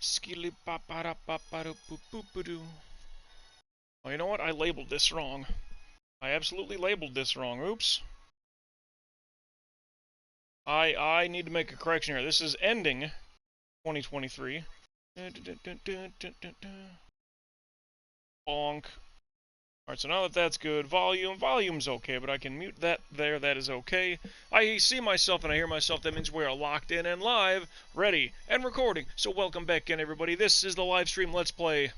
Skilly ba ba da ba ba do boop boop ba doo. Oh, you know what? I labeled this wrong. I absolutely labeled this wrong. Oops. I need to make a correction here. This is ending 2023. Bonk. Alright, so now that that's good, volume's okay, but I can mute that there, that is okay. I see myself and I hear myself, that means we are locked in and live, ready, and recording. So welcome back in, everybody. This is the live stream Let's Play,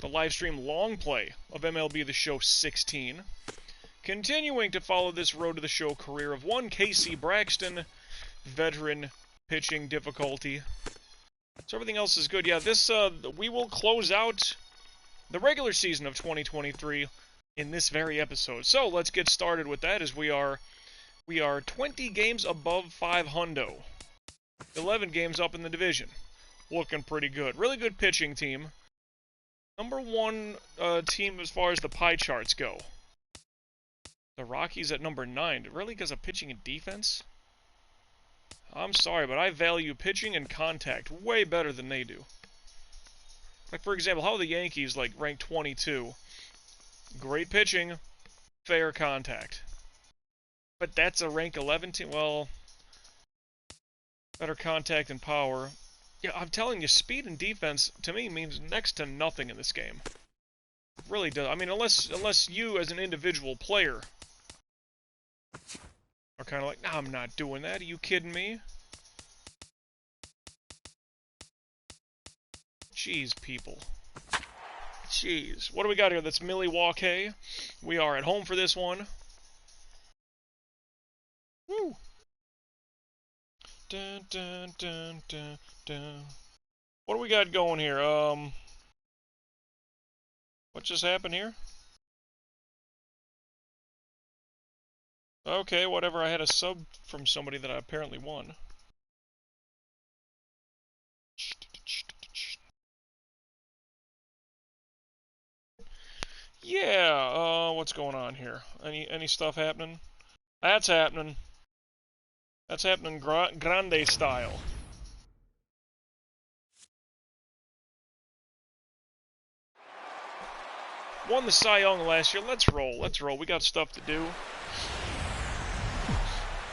the live stream long play of MLB The Show 16. Continuing to follow this road to the show career of one Casey Braxton, veteran pitching difficulty. So everything else is good. Yeah, this, we will close out the regular season of 2023 in this very episode. So let's get started with that, as we are 20 games above 500. 11 games up in the division. Looking pretty good. Really good pitching team. Number one team as far as the pie charts go. The Rockies at number 9. Really, because of pitching and defense? I'm sorry, but I value pitching and contact way better than they do. Like, for example, how are the Yankees, like, ranked 22? Great pitching, fair contact. But that's a rank 11 team? Well, better contact and power. Yeah, I'm telling you, speed and defense, to me, means next to nothing in this game. It really does. I mean, unless you, as an individual player, are kind of like, nah, I'm not doing that. Are you kidding me? Jeez, people. Jeez. What do we got here? That's Milwaukee. We are at home for this one. Woo! Dun, dun, dun, dun, dun. What do we got going here? What just happened here? Okay, whatever. I had a sub from somebody that I apparently won. Yeah, what's going on here? Any stuff happening? That's happening. That's happening grande style. Won the Cy Young last year. Let's roll. Let's roll. We got stuff to do.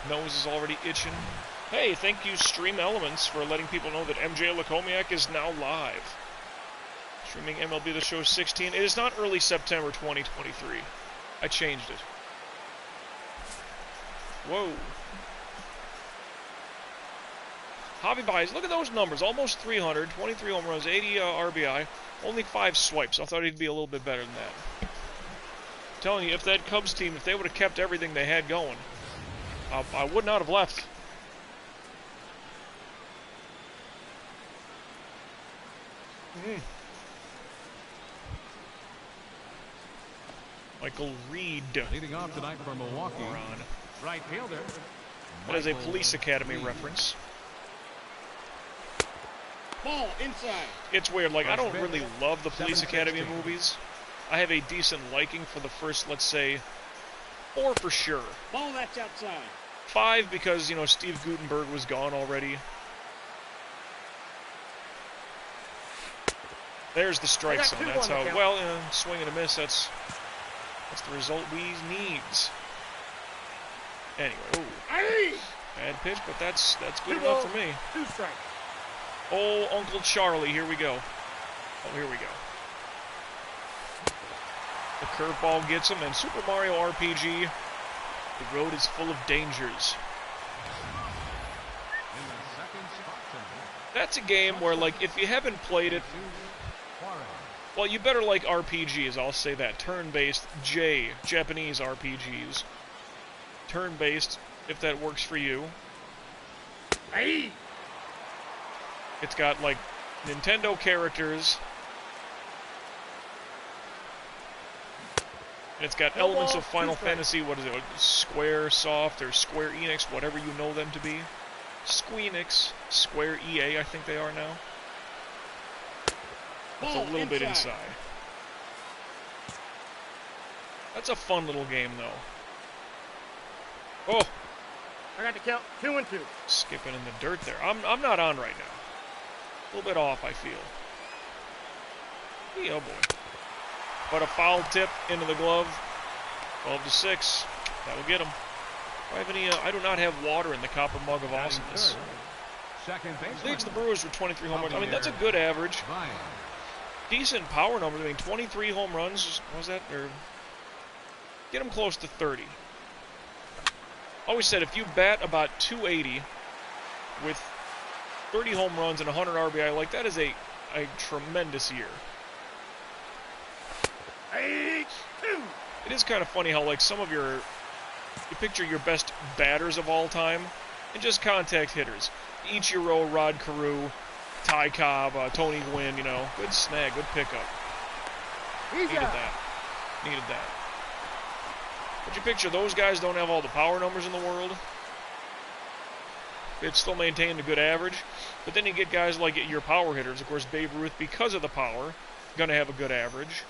Nose is already itching. Hey, thank you, Stream Elements, for letting people know that MJ Lakomiak is now live. Streaming MLB The Show 16. It is not early September 2023. I changed it. Whoa. Javi Baez, look at those numbers. Almost 300, 23 home runs, 80 RBI, only 5 swipes. I thought he'd be a little bit better than that. I'm telling you, if that Cubs team, if they would have kept everything they had going, I would not have left. Michael Reed. Leading off tonight for Milwaukee. Right fielder. That is a Police Academy reference. Ball inside. It's weird. Like, I don't really love the Police Academy movies. I have a decent liking for the first, let's say, 4 for sure. Ball that's outside. 5 because, you know, Steve Guttenberg was gone already. There's the strike zone. That's how, well, swing and a miss, that's the result we needs. Anyway, ooh. Bad pitch, but that's good enough for me. 2 strikes. Oh, Uncle Charlie, here we go. Oh, here we go. The curveball gets him, and Super Mario RPG, the road is full of dangers. That's a game where, like, if you haven't played it, well, you better like RPGs, I'll say that. Turn-based, Japanese RPGs. Turn-based, if that works for you. Hey! It's got, like, Nintendo characters. And it's got elements of Final Fantasy, what is it, Square Soft or Square Enix, whatever you know them to be. Squeenix, Square EA, I think they are now. That's a little bit inside. That's a fun little game, though. Oh! I got to count 2 and 2. Skipping in the dirt there. I'm not on right now. A little bit off, I feel. Oh boy. But a foul tip into the glove. 12-6. That will get him. Do I have any? I do not have water in the copper mug of awesomeness. Second baseman. Leads the Brewers with 23 home runs. I mean, that's a good average. Decent power numbers. I mean, 23 home runs. What was that? Or get him close to 30. Always said if you bat about 280 with 30 home runs and 100 RBI, like that is a tremendous year. It is kind of funny how like some of you picture your best batters of all time and just contact hitters. Ichiro, Rod Carew, Ty Cobb, Tony Gwynn, you know, good snag, good pickup. Needed that. But you picture those guys don't have all the power numbers in the world. They'd still maintain a good average. But then you get guys like your power hitters. Of course, Babe Ruth, because of the power, going to have a good average.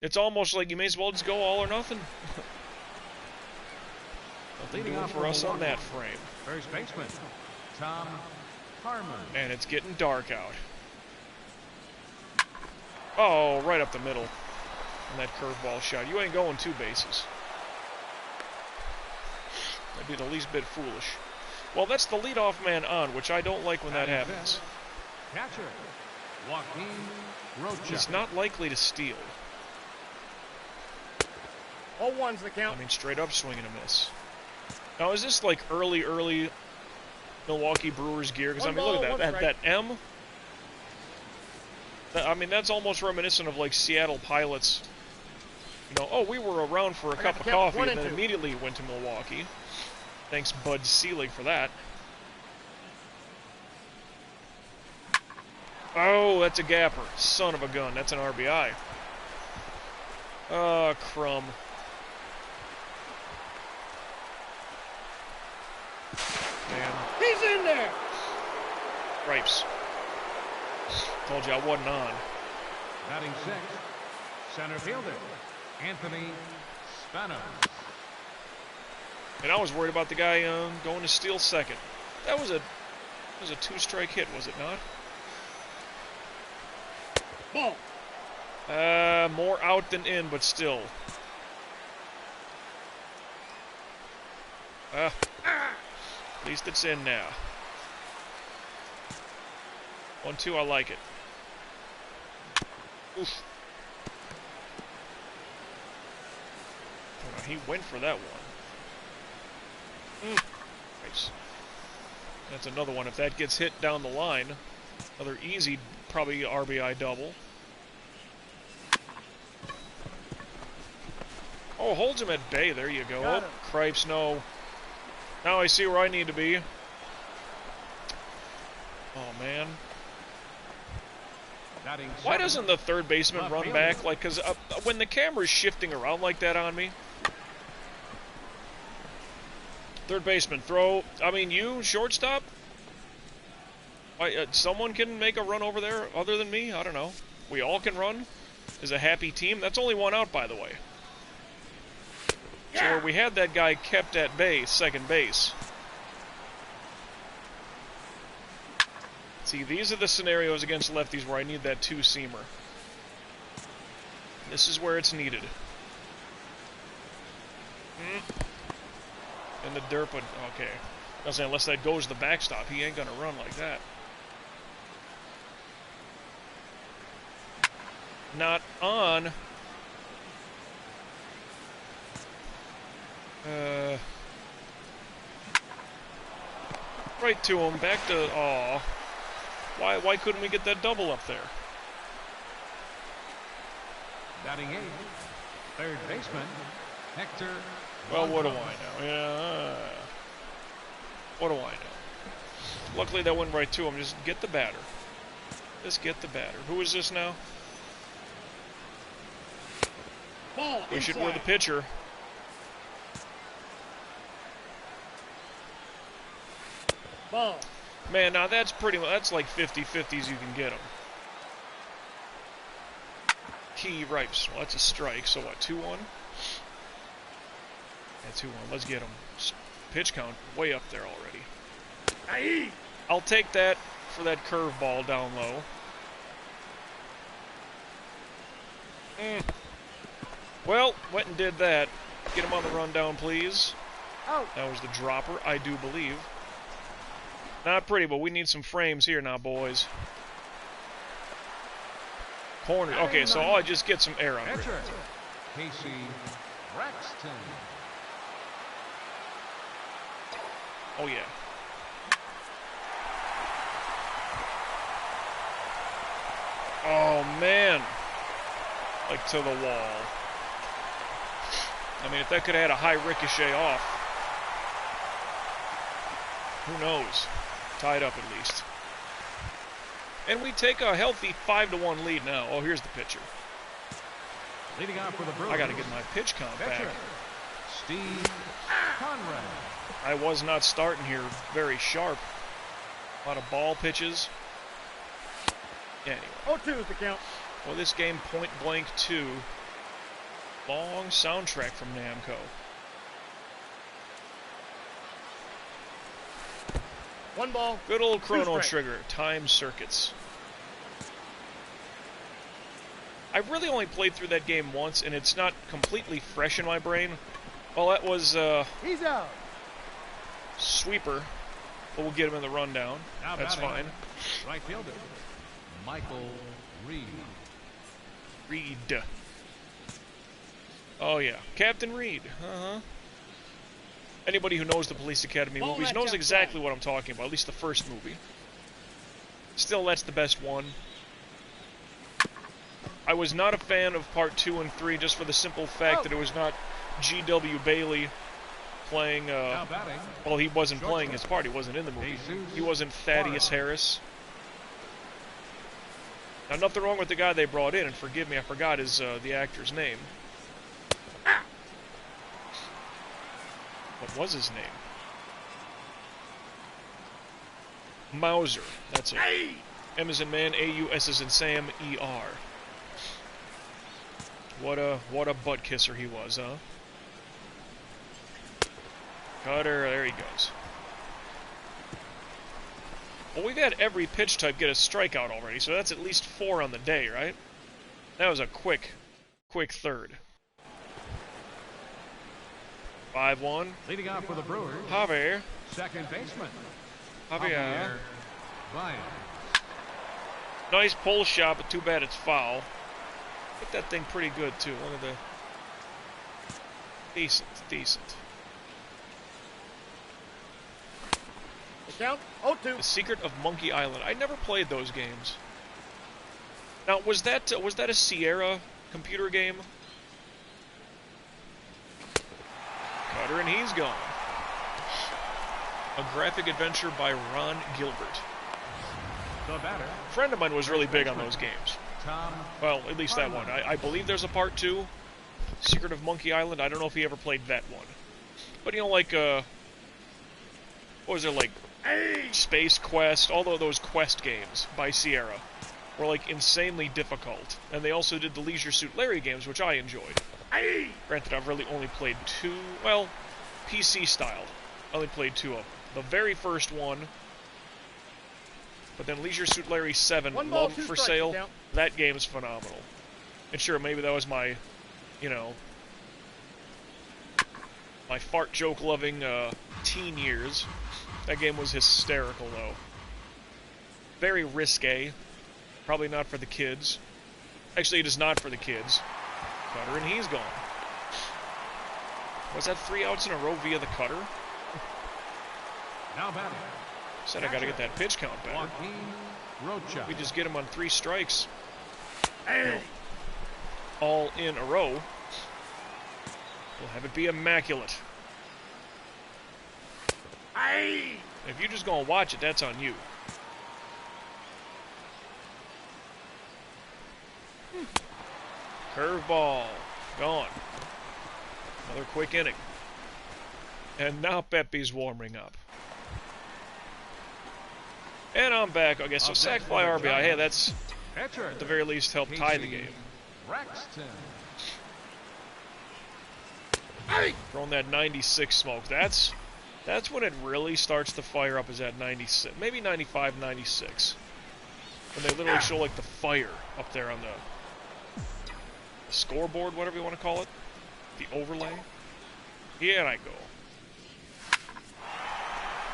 It's almost like you may as well just go all or nothing. Nothing doing for us on that frame. First baseman, Tom Harmon. And it's getting dark out. Oh, right up the middle on that curveball shot. You ain't going 2 bases. That'd be the least bit foolish. Well, that's the leadoff man on, which I don't like when that happens. Catcher, Joaquin Rocha. He's not likely to steal. 0-1's the count. I mean, straight up swing and a miss. Now, is this like early Milwaukee Brewers gear? Because I mean, look at that. That M. I mean, that's almost reminiscent of like Seattle Pilots. You know, oh, we were around for a cup of coffee and then immediately went to Milwaukee. Thanks, Bud Selig, for that. Oh, that's a gapper. Son of a gun. That's an RBI. Crumb. Man. He's in there! Ripes. Told you I wasn't on. Batting sixth, center fielder, Anthony Spano. And I was worried about the guy going to steal second. That was a 2-strike hit, was it not? Ball. More out than in, but still. At least it's in now. 1-2, I like it. Oof. Oh, no, he went for that one. Nice. That's another one. If that gets hit down the line, another easy, probably RBI double. Oh, holds him at bay. There you go. Oh, cripes, no. Now I see where I need to be. Oh, man. Why doesn't the third baseman run back? Like, because when the camera's shifting around like that on me, third baseman, throw. I mean, you, shortstop? Someone can make a run over there other than me? I don't know. We all can run as a happy team. That's only one out, by the way. So where we had that guy kept at bay, second base. See, these are the scenarios against lefties where I need that 2-seamer. This is where it's needed. And the Derpa, okay. I was saying, unless that goes to the backstop, he ain't gonna run like that. Not on. Right to him, back to, aw. Why couldn't we get that double up there? Batting eighth, third baseman, Hector. Well, what do I know? Yeah. What do I know? Luckily, that went right to him. Just get the batter. Just get the batter. Who is this now? Ball. We should wear the pitcher. Ball. Man, now that's pretty much, that's like 50-50s you can get them. Key Ripes. Well, that's a strike. So what, 2-1? Yeah, 2-1. Let's get him. Pitch count way up there already. Aye. I'll take that for that curveball down low. Well, went and did that. Get him on the rundown, please. Out. That was the dropper, I do believe. Not pretty, but we need some frames here now, boys. Corner. Okay, so I just get some air under it. Pitcher, Casey Braxton. Oh, yeah. Oh, man. Like to the wall. I mean, if that could have had a high ricochet off. Who knows? Tied up at least. And we take a healthy 5-1 lead now. Oh, here's the pitcher. Leading off for the Brewers. I got to get my pitch count back. Pitcher, Steve Conrad. I was not starting here very sharp. A lot of ball pitches. Anyway. 0-2 is the count. Well, this game, Point Blank 2. Long soundtrack from Namco. One ball. Good old Chrono strikes. Trigger. Time Circuits. I really only played through that game once, and it's not completely fresh in my brain. Well, that was, He's out. Sweeper. But we'll get him in the rundown. Now That's batting, fine. Right fielder, Michael Reed. Reed. Oh, yeah. Captain Reed. Uh-huh. Anybody who knows the Police Academy Ball movies match knows up exactly what I'm talking about, at least the first movie. Still, that's the best one. I was not a fan of part 2 and 3 just for the simple fact that it was not G.W. Bailey playing, Now batting, well, he wasn't playing his part, he wasn't in the movie. He wasn't Thaddeus Harris. Now, nothing wrong with the guy they brought in, and forgive me, I forgot the actor's name. What was his name? Mauser. That's it. M as in man, A-U, S as in Sam, E-R. What a butt kisser he was, huh? Cutter, there he goes. Well, we've had every pitch type get a strikeout already, so that's at least 4 on the day, right? That was a quick third. 5-1. leading off for the Brewers, Javier. second baseman, Javier. Bryant. Nice pull shot, but too bad it's foul. Hit that thing pretty good, too. One of the... Decent. The count. 0-2. The Secret of Monkey Island. I never played those games. Now, was that a Sierra computer game? Cutter, and he's gone. A graphic adventure by Ron Gilbert. The batter, A friend of mine was really big on those games. Tom Well, at least that one. I believe there's a part 2. Secret of Monkey Island. I don't know if he ever played that one. But, you know, like, what was it, like, Space Quest, all of those Quest games by Sierra were, like, insanely difficult. And they also did the Leisure Suit Larry games, which I enjoyed. Granted, I've really only played 2, well, PC style. I only played 2 of them. The very first one, but then Leisure Suit Larry 7, One ball, Love 2 for strikes, Sale, count. that game's phenomenal. And sure, maybe that was my, you know, my fart joke loving teen years. That game was hysterical, though. Very risque. Probably not for the kids. Actually, it is not for the kids. Cutter, and he's gone. Was that 3 outs in a row via the cutter? now batting, Said I gotta get that pitch count better. Joaquin Rocha. We just get him on 3 strikes. You know, all in a row. We'll have it be immaculate. If you're just gonna watch it, that's on you. Curveball. Gone. Another quick inning. And now Pepe's warming up. And I'm back. Okay, so sac fly RBI. Hey, that's Pitcher, at the very least helped tie the game. Braxton. Throwing that 96 smoke. That's That's when it really starts to fire up, is at 96, maybe 95, 96. When they literally show, like, the fire up there on the scoreboard, whatever you want to call it. The overlay. Yeah, and I go.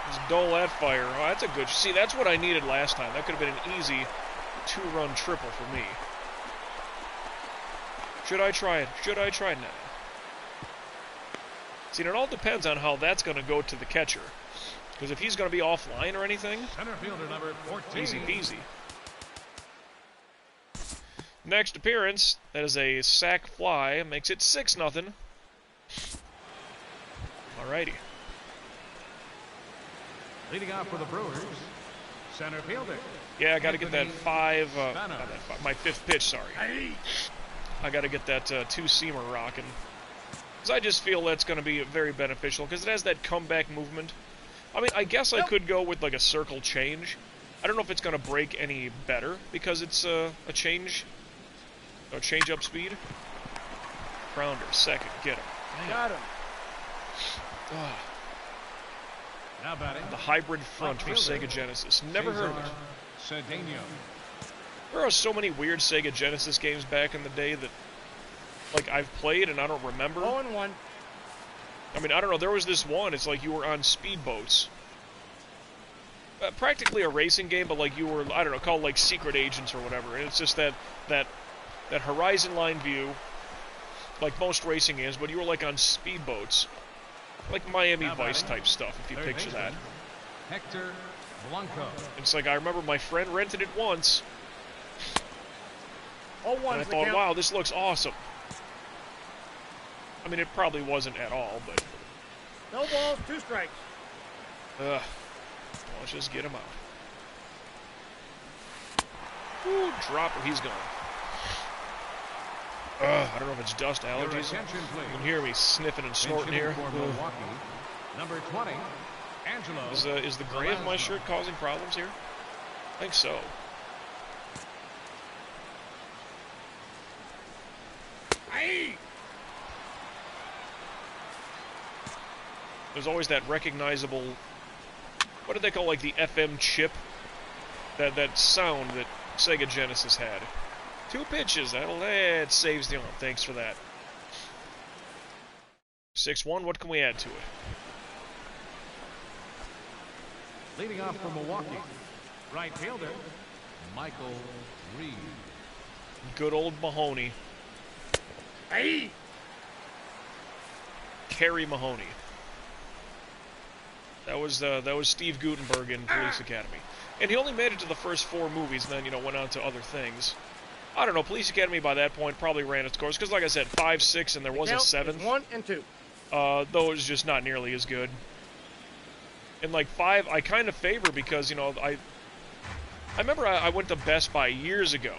Just dole that fire. Oh, that's a good... See, that's what I needed last time. That could have been an easy 2-run triple for me. Should I try it? Should I try it now? See, it all depends on how that's going to go to the catcher. Because if he's going to be offline or anything, Center fielder number 14. easy peasy. Next appearance, that is a sac fly, makes it 6-0. Alrighty. Leading off for the Brewers, center fielder. Yeah, I got to get that Anthony not that five, my 5th pitch, sorry. I got to get that 2-seamer rocking. Because I just feel that's going to be very beneficial, because it has that comeback movement. I mean, I guess I could go with like a circle change. I don't know if it's going to break any better, because it's a change up speed. Grounder, second, get him. Man. Got him. Ugh. Now batting. The hybrid front for Sega Genesis. Never heard of it. Cedeno. There are so many weird Sega Genesis games back in the day that, like, I've played and I don't remember. 0-1. I mean, I don't know. There was this one. It's like you were on speedboats. Practically a racing game, but like you were, I don't know, called like Secret Agents or whatever. And it's just that horizon line view, like most racing games, but you were like on speedboats. Like Miami Vice type stuff, if you picture that. Hector Blanco. It's like, I remember my friend rented it once, 0-1 and I thought, wow, this looks awesome. I mean, it probably wasn't at all, but... No balls, 2 strikes. Ugh. Let's just get him out. Ooh, dropper, he's gone. Ugh, I don't know if it's dust allergies. You can hear me sniffing and snorting here. For Milwaukee, number 20, Angelo. Is the gray of my shirt causing problems here? I think so. Aye. There's always that recognizable, what do they call, like the FM chip? That sound that Sega Genesis had. 2 pitches, that saves the arm. Thanks for that. 6-1, what can we add to it? Leading off for Milwaukee, right fielder, Michael Reed. Good old Mahoney. Aye. Kerry Mahoney. That was Steve Guttenberg in Police Academy. And he only made it to the first 4 movies, and then, went on to other things. I don't know, Police Academy by that point probably ran its course, because like I said, 5, 6, and there was a 7th. 1 and 2. Though it was just not nearly as good. And like 5, I kind of favor because, I remember I went to Best Buy years ago.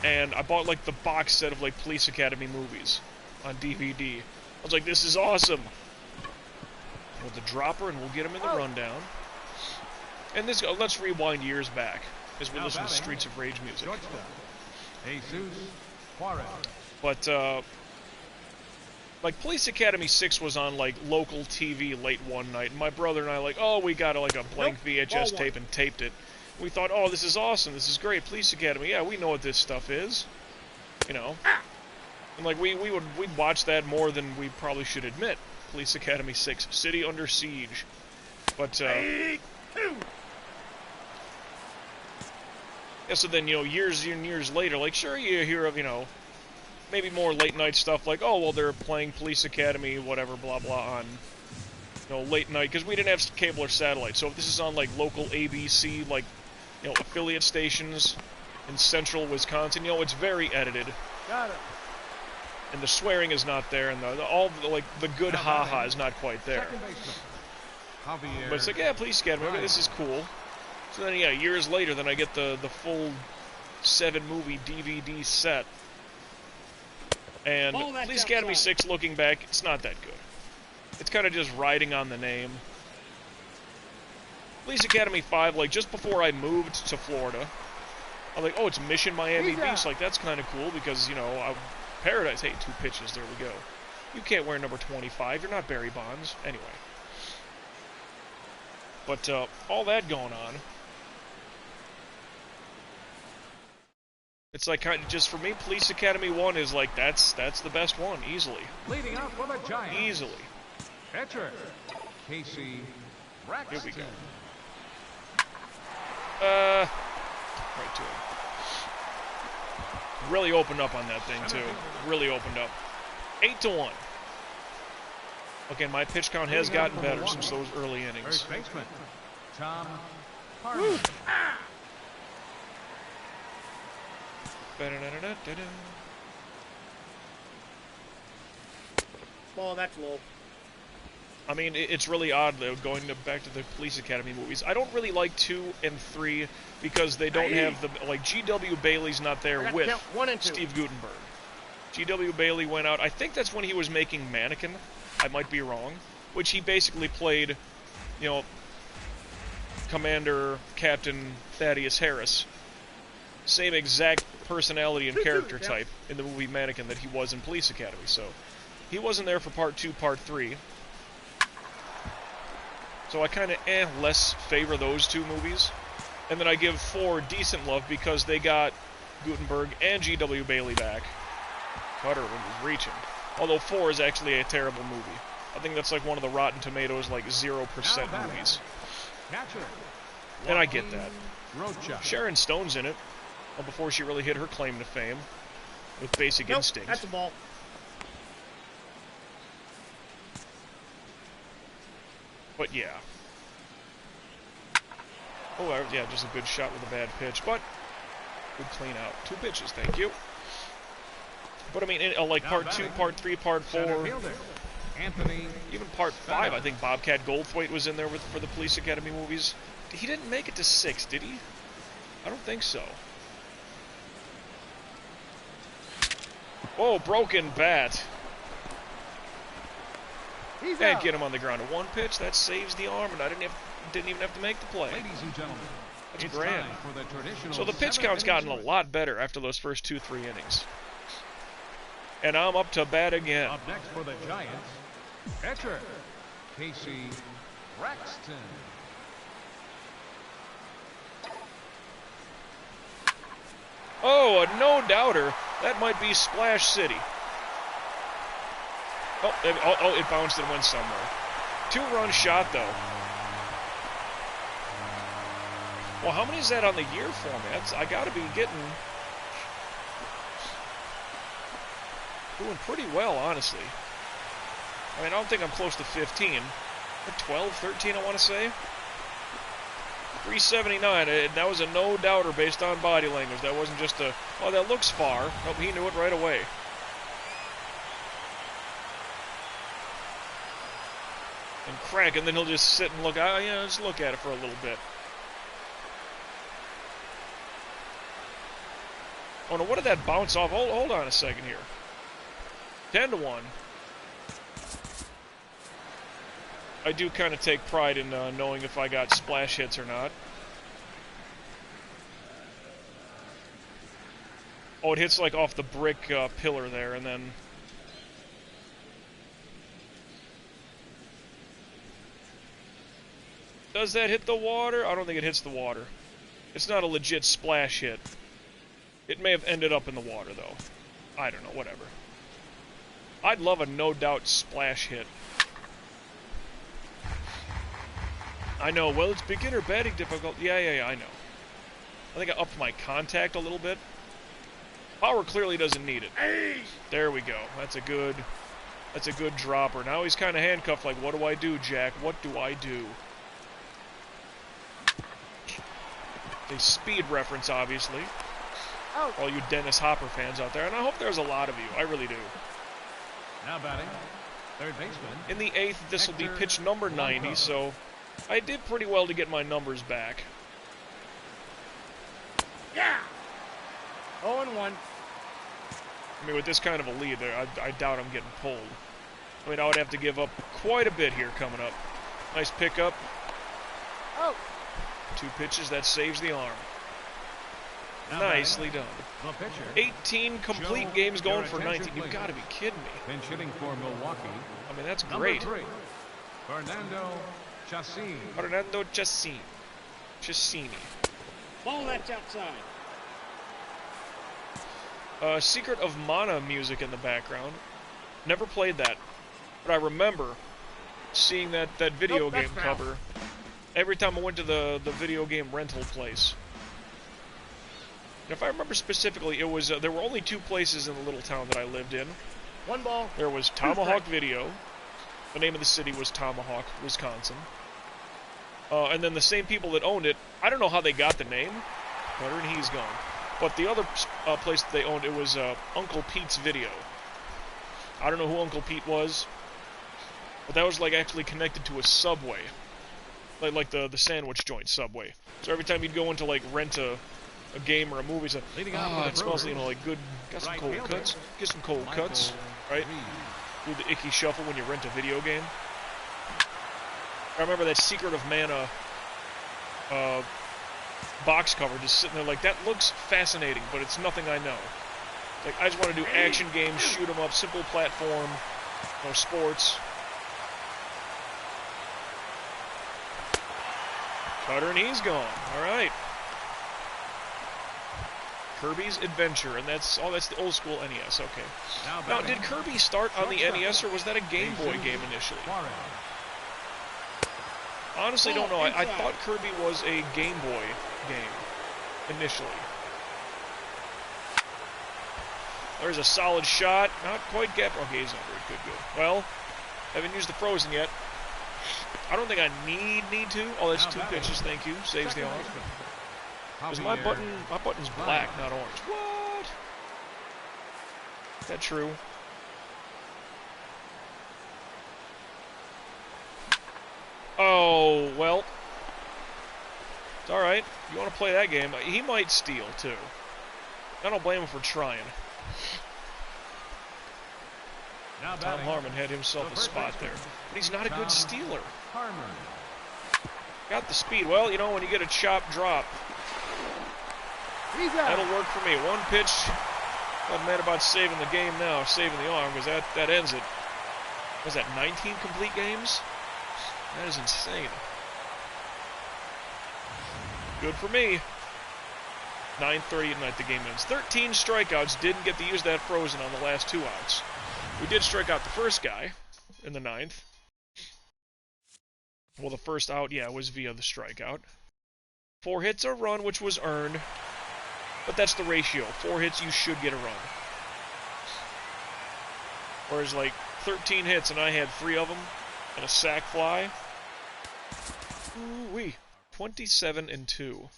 And I bought like the box set of like Police Academy movies on DVD. I was like, this is awesome. With the dropper, and we'll get him in the rundown. And this, let's rewind years back as we listen to Streets of Rage music. Jesus Juarez. But like Police Academy 6 was on like local TV late one night, and my brother and I like, oh, we got like a blank VHS tape and taped it. We thought, oh, this is awesome, this is great, Police Academy, yeah, we know what this stuff is, And like we'd watch that more than we probably should admit. Police Academy 6, City Under Siege. But yeah, so then years and years later, like sure you hear of maybe more late night stuff like, oh well, they're playing Police Academy whatever blah blah on late night, because we didn't have cable or satellite. So if this is on like local ABC like affiliate stations in central Wisconsin, it's very edited. Got it. And the swearing is not there, and the good ha-ha is not quite there. But it's like, yeah, Police Academy, okay, this is cool. So then, yeah, years later, then I get the full 7-movie DVD set. And Police Academy 6, looking back, it's not that good. It's kind of just riding on the name. Police Academy 5, like, just before I moved to Florida, I'm like, oh, it's Mission Miami Beach. Like, that's kind of cool because, Paradise, hey, 2 pitches, there we go. You can't wear number 25. You're not Barry Bonds. Anyway. But all that going on. It's like kind of just for me, Police Academy 1 is like that's the best one easily. Leading out for the Giants. Easily. Pitcher, Casey Braxton. Here we go. Right to him. Really opened up on that thing too. Really opened up. 8-1. Again, my pitch count has gotten better since those early innings. First baseman, Tom Harmon. Ball, that's low. I mean, it's really odd, though, going back to the Police Academy movies. I don't really like 2 and 3 because they don't have the... Like, G.W. Bailey's not there with Steve Guttenberg. G.W. Bailey went out... I think that's when he was making Mannequin. I might be wrong. Which he basically played, you know, Commander Captain Thaddeus Harris. Same exact personality and character type in the movie Mannequin that he was in Police Academy. So, he wasn't there for Part 2, Part 3. So I kind of less favor those 2 movies. And then I give 4 decent love because they got Guttenberg and G.W. Bailey back. Cutter was reaching. Although 4 is actually a terrible movie. I think that's like one of the Rotten Tomatoes, like 0% movies. And I get that. Sharon Stone's in it. Well, before she really hit her claim to fame. With Basic Instinct. That's the ball. But yeah. Oh, yeah, just a good shot with a bad pitch. But, good clean out. 2 pitches, thank you. But I mean, like Part 2, Part 3, Part 4, even Part 5, I think Bobcat Goldthwait was in there for the Police Academy movies. He didn't make it to 6, did he? I don't think so. Oh, broken bat. And get him on the ground. A 1 pitch, that saves the arm, and I didn't even have to make the play. Ladies and gentlemen, that's grand. So the pitch count's gotten a lot better after those first 2-3 innings. And I'm up to bat again. Up next for the Giants, pitcher, Casey Braxton. Oh, a no-doubter. That might be Splash City. Oh, it bounced and went somewhere. 2-run shot, though. Well, how many is that on the year for me? I got to be doing pretty well, honestly. I mean, I don't think I'm close to 15. 12, 13, I want to say. 379. That was a no-doubter based on body language. That wasn't just a, oh, that looks far. Nope, he knew it right away. And crack, and then he'll just sit and look. Yeah, just look at it for a little bit. Oh no, what did that bounce off? Hold on a second here. 10-1. I do kind of take pride in knowing if I got splash hits or not. Oh, it hits like off the brick pillar there, and then... Does that hit the water? I don't think it hits the water. It's not a legit splash hit. It may have ended up in the water, though. I don't know, whatever. I'd love a no-doubt splash hit. I know, well, it's beginner batting difficulty. Yeah, I know. I think I upped my contact a little bit. Power clearly doesn't need it. There we go. That's a good dropper. Now he's kind of handcuffed like, what do I do, Jack? What do I do? A speed reference, obviously. All you Dennis Hopper fans out there, and I hope there's a lot of you. I really do. Now batting, third baseman. In the 8th, this will be pitch number 90, so I did pretty well to get my numbers back. Yeah! 0-1. I mean, with this kind of a lead there, I doubt I'm getting pulled. I mean, I would have to give up quite a bit here coming up. Nice pickup. Oh! 2 pitches, that saves the arm. Nicely done. The pitcher. 18 complete Joe, games going your for attention, 19. You've please. got to be kidding me. Pinch hitting for Milwaukee. I mean, that's Number great. 3, Fernando Chacin. Fernando Chacini. Ball that's outside. Secret of Mana music in the background. Never played that, but I remember seeing that video Nope, that's game foul. cover every time I went to the video game rental place. And if I remember specifically, it was there were only 2 places in the little town that I lived in. 1 ball. There was Tomahawk Video. The name of the city was Tomahawk, Wisconsin. And then the same people that owned it, I don't know how they got the name, and he's gone. But the other place that they owned, it was Uncle Pete's Video. I don't know who Uncle Pete was, but that was like actually connected to a Subway, like the sandwich joint Subway. So every time you'd go in to like rent a game or a movie, it's like, it smells, you know, like good. Got some cold cuts. Get some cold cuts, right? Do the icky shuffle when you rent a video game. I remember that Secret of Mana box cover just sitting there like, that looks fascinating, but it's nothing I know. Like, I just want to do action games, shoot 'em up, simple platform, or sports. Cutter, and he's gone. All right. Kirby's Adventure, and that's the old school NES. Okay. Now, did Kirby start on the NES, or was that a Game Boy game initially? Honestly, don't know. I thought Kirby was a Game Boy game initially. There's a solid shot. Not quite get. Okay, he's under it. Good. Well, haven't used the frozen yet. I don't think I need to. Oh, that's 2 pitches. Thank you. Saves the arm. Because my button's black, not orange. What? Is that true? Oh, well. It's alright. You want to play that game. He might steal, too. I don't blame him for trying. Tom Harmon had himself a spot there. But he's not a good stealer. Got the speed. Well, you know, when you get a chop drop, that'll work for me. 1 pitch. Not mad about saving the game now, saving the arm, because that ends it. Was that 19 complete games? That is insane. Good for me. 9:30 at night the game ends. 13 strikeouts. Didn't get to use that frozen on the last 2 outs. We did strike out the first guy in the 9th. Well, the first out, yeah, was via the strikeout. 4 hits, a run, which was earned. But that's the ratio. 4 hits, you should get a run. Whereas, like, 13 hits, and I had 3 of them, and a sac fly. Ooh-wee. 27-2.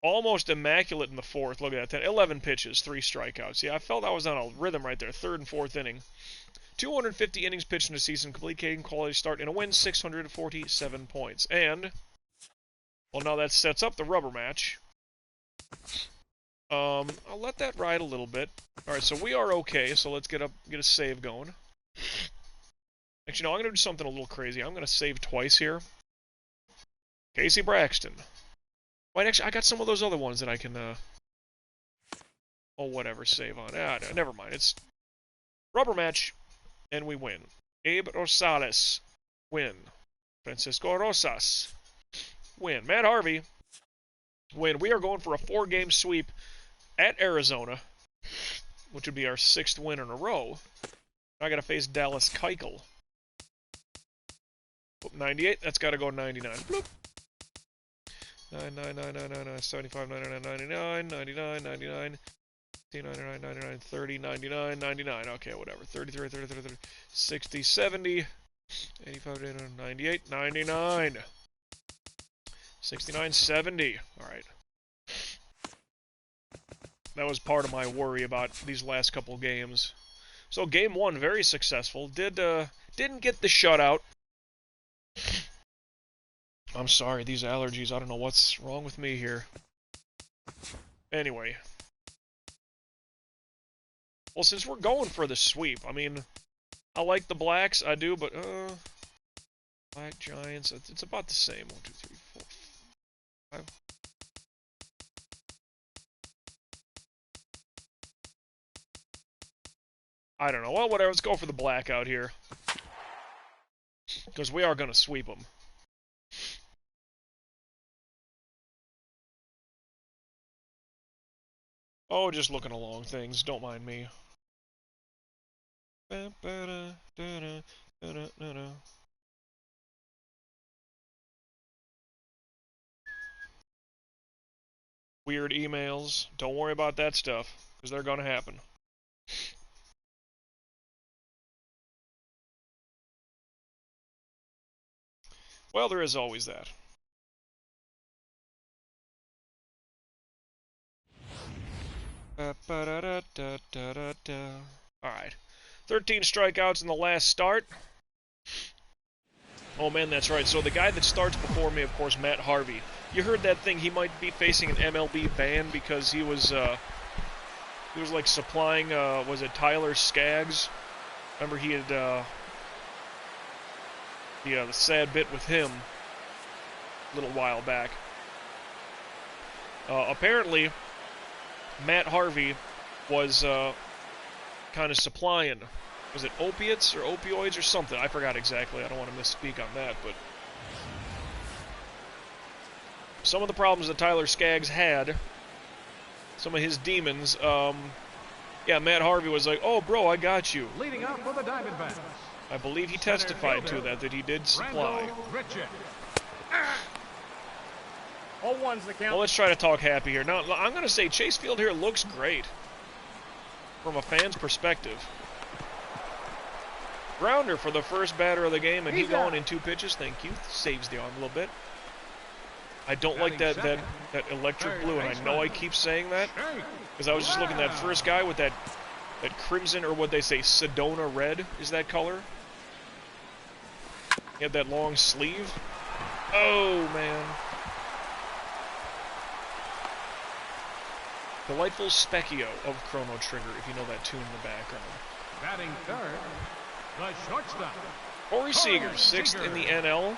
Almost immaculate in the 4th. Look at that. 11 pitches, 3 strikeouts. Yeah, I felt I was on a rhythm right there. 3rd and 4th inning. 250 innings pitched in a season. Complete game, quality start, and a win, 647 points. And, well, now that sets up the rubber match. I'll let that ride a little bit. Alright, so we are okay, so let's get a save going. Actually, no, I'm going to do something a little crazy. I'm going to save twice here. Casey Braxton. Wait, actually, I got some of those other ones that I can, oh, whatever, save on. Never mind. It's rubber match, and we win. Abe Rosales, win. Francisco Rosas, win. Matt Harvey, win. We are going for a 4-game sweep at Arizona, which would be our 6th win in a row. I got to face Dallas Keuchel. 98, that's got to go 99. Bloop. 99, 75, 99, 99, 99, 99, 99, 99, 30, 99, 99. Okay, whatever. 33, 33, 30, 60, 70, 85, 98, 99. 69, 70. Alright. That was part of my worry about these last couple games. So, game 1, very successful. Didn't get the shutout. I'm sorry, these allergies, I don't know what's wrong with me here. Anyway. Well, since we're going for the sweep, I mean, I like the blacks, I do, but, Black Giants, it's about the same. 1, 2, 3, 4, 5. I don't know. Well, whatever. Let's go for the blackout here. Because we are going to sweep them. Oh, just looking along things. Don't mind me. Weird emails. Don't worry about that stuff, because they're going to happen. Well, there is always that. Alright. 13 strikeouts in the last start. Oh man, that's right. So the guy that starts before me, of course, Matt Harvey. You heard that thing, he might be facing an MLB ban because he was like supplying, was it Tyler Skaggs? Remember he had, the sad bit with him a little while back. Apparently, Matt Harvey was kind of supplying, was it opiates or opioids or something? I forgot exactly. I don't want to misspeak on that, but some of the problems that Tyler Skaggs had, some of his demons, yeah, Matt Harvey was like, "Oh, bro, I got you." Leading up for the Diamondbacks. I believe he testified to that he did supply. 0-1's the count. Well, let's try to talk happy here. Now, I'm going to say Chase Field here looks great from a fan's perspective. Grounder for the first batter of the game, and he's going in 2 pitches. Thank you. Saves the arm a little bit. I don't like that electric blue, and I know I keep saying that because I was just looking at that first guy with that crimson, or what they say, Sedona red is that color. He had that long sleeve. Oh, man. Delightful Specchio of Chrono Trigger, if you know that tune in the background. Batting third, the shortstop. Corey Seager, 6th in the NL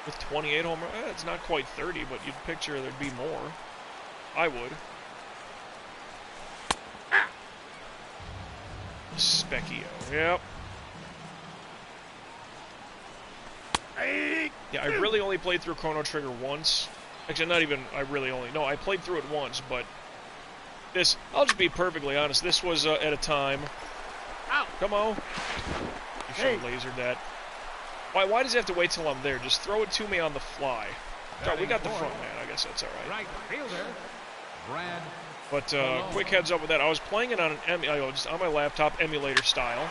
with 28 home runs. It's not quite 30, but you'd picture there'd be more. I would. Specchio, yep. Yeah, I really only played through Chrono Trigger once. Actually, not even, I played through it once, but this, I'll just be perfectly honest, this was at a time. Ow. Come on. You should have lasered that. Why does he have to wait till I'm there? Just throw it to me on the fly. Right, we got the front man, I guess that's alright. Right fielder, Brad. But quick heads up with that. I was playing it on an just on my laptop, emulator style.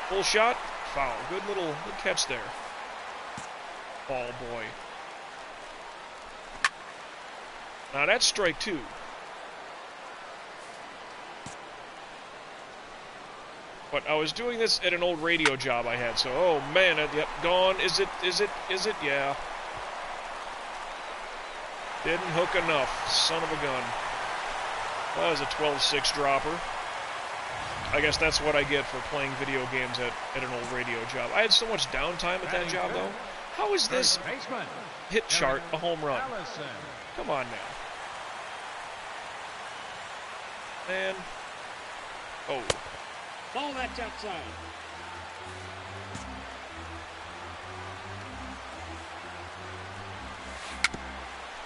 Full shot, foul. Good catch there. Ball boy. Now that's strike 2. But I was doing this at an old radio job I had, so oh man, yep, gone. Is it? Yeah. Didn't hook enough. Son of a gun. Well, that was a 12-6 dropper. I guess that's what I get for playing video games at an old radio job. I had so much downtime at that job, though. How is this hit chart a home run? Come on now. Man. Oh. Ball, that's outside.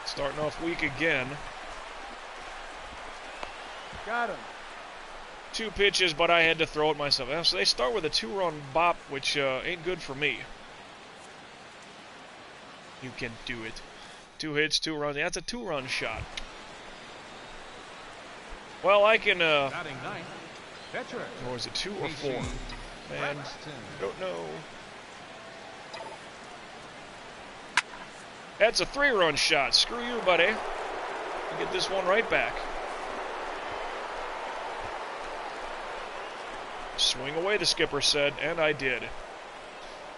Starting off weak again. Got him. 2 pitches, but I had to throw it myself. So they start with a 2-run bop, which ain't good for me. You can do it. 2 hits, 2 runs. That's a 2-run shot. Well, I can, or is it 2 or 4? Man, don't know. That's a 3-run shot. Screw you, buddy. You get this one right back. Swing away, the skipper said, and I did.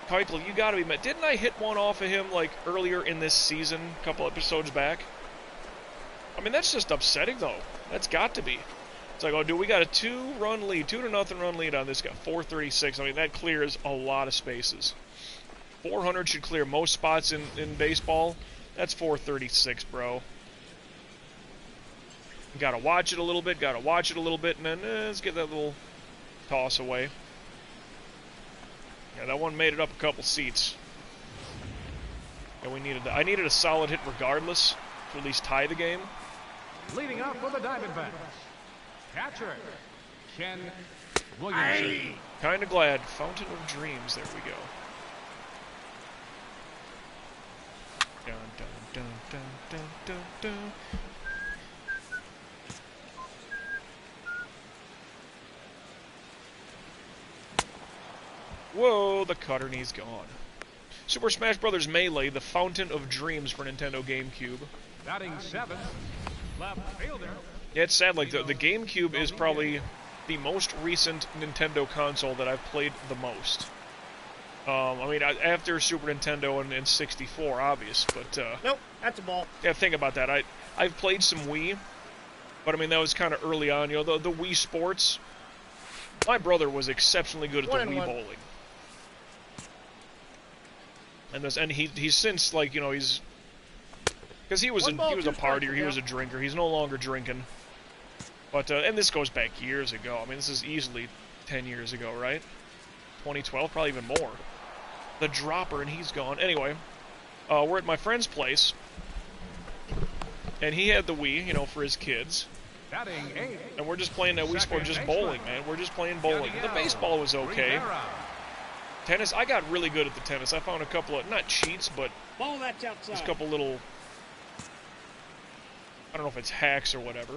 Keuchel, you gotta be mad. Didn't I hit one off of him, like, earlier in this season, a couple episodes back? I mean, that's just upsetting, though. That's got to be. It's like, oh, dude, we got a 2-run lead, 2-0 run lead on this guy. 436. I mean, that clears a lot of spaces. 400 should clear most spots in baseball. That's 436, bro. Gotta watch it a little bit, and then let's get that little toss away. Yeah, that one made it up a couple seats. Yeah, I needed a solid hit regardless to at least tie the game. Leading up for the Diamondbacks, catcher, Ken Williamson. Kind of glad. Fountain of Dreams. There we go. Dun, dun, dun, dun, dun, dun, dun. Whoa, the cutter knee's gone. Super Smash Bros. Melee, the Fountain of Dreams for Nintendo GameCube. Batting 7th, left fielder. Yeah, it's sad, like, the GameCube is probably the most recent Nintendo console that I've played the most. I mean, after Super Nintendo and 64, obvious, but, Nope, that's a ball. yeah, think about that. I've played some Wii, but, I mean, that was kind of early on, you know, the Wii Sports. My brother was exceptionally good at the Wii bowling. And he's since, like, you know, he's... Because he was a partier, he was a drinker. He's no longer drinking. But, and this goes back years ago. I mean, this is easily 10 years ago, right? 2012, probably even more. The dropper, and he's gone. Anyway, we're at my friend's place. And he had the Wii, you know, for his kids. Batting 8th. And we're just playing that Wii Sport, just bowling, man. We're just playing bowling. The baseball was okay. Tennis, I got really good at the tennis. I found a couple of, not cheats, but Ball that's outside. just a couple little, I don't know if it's hacks or whatever.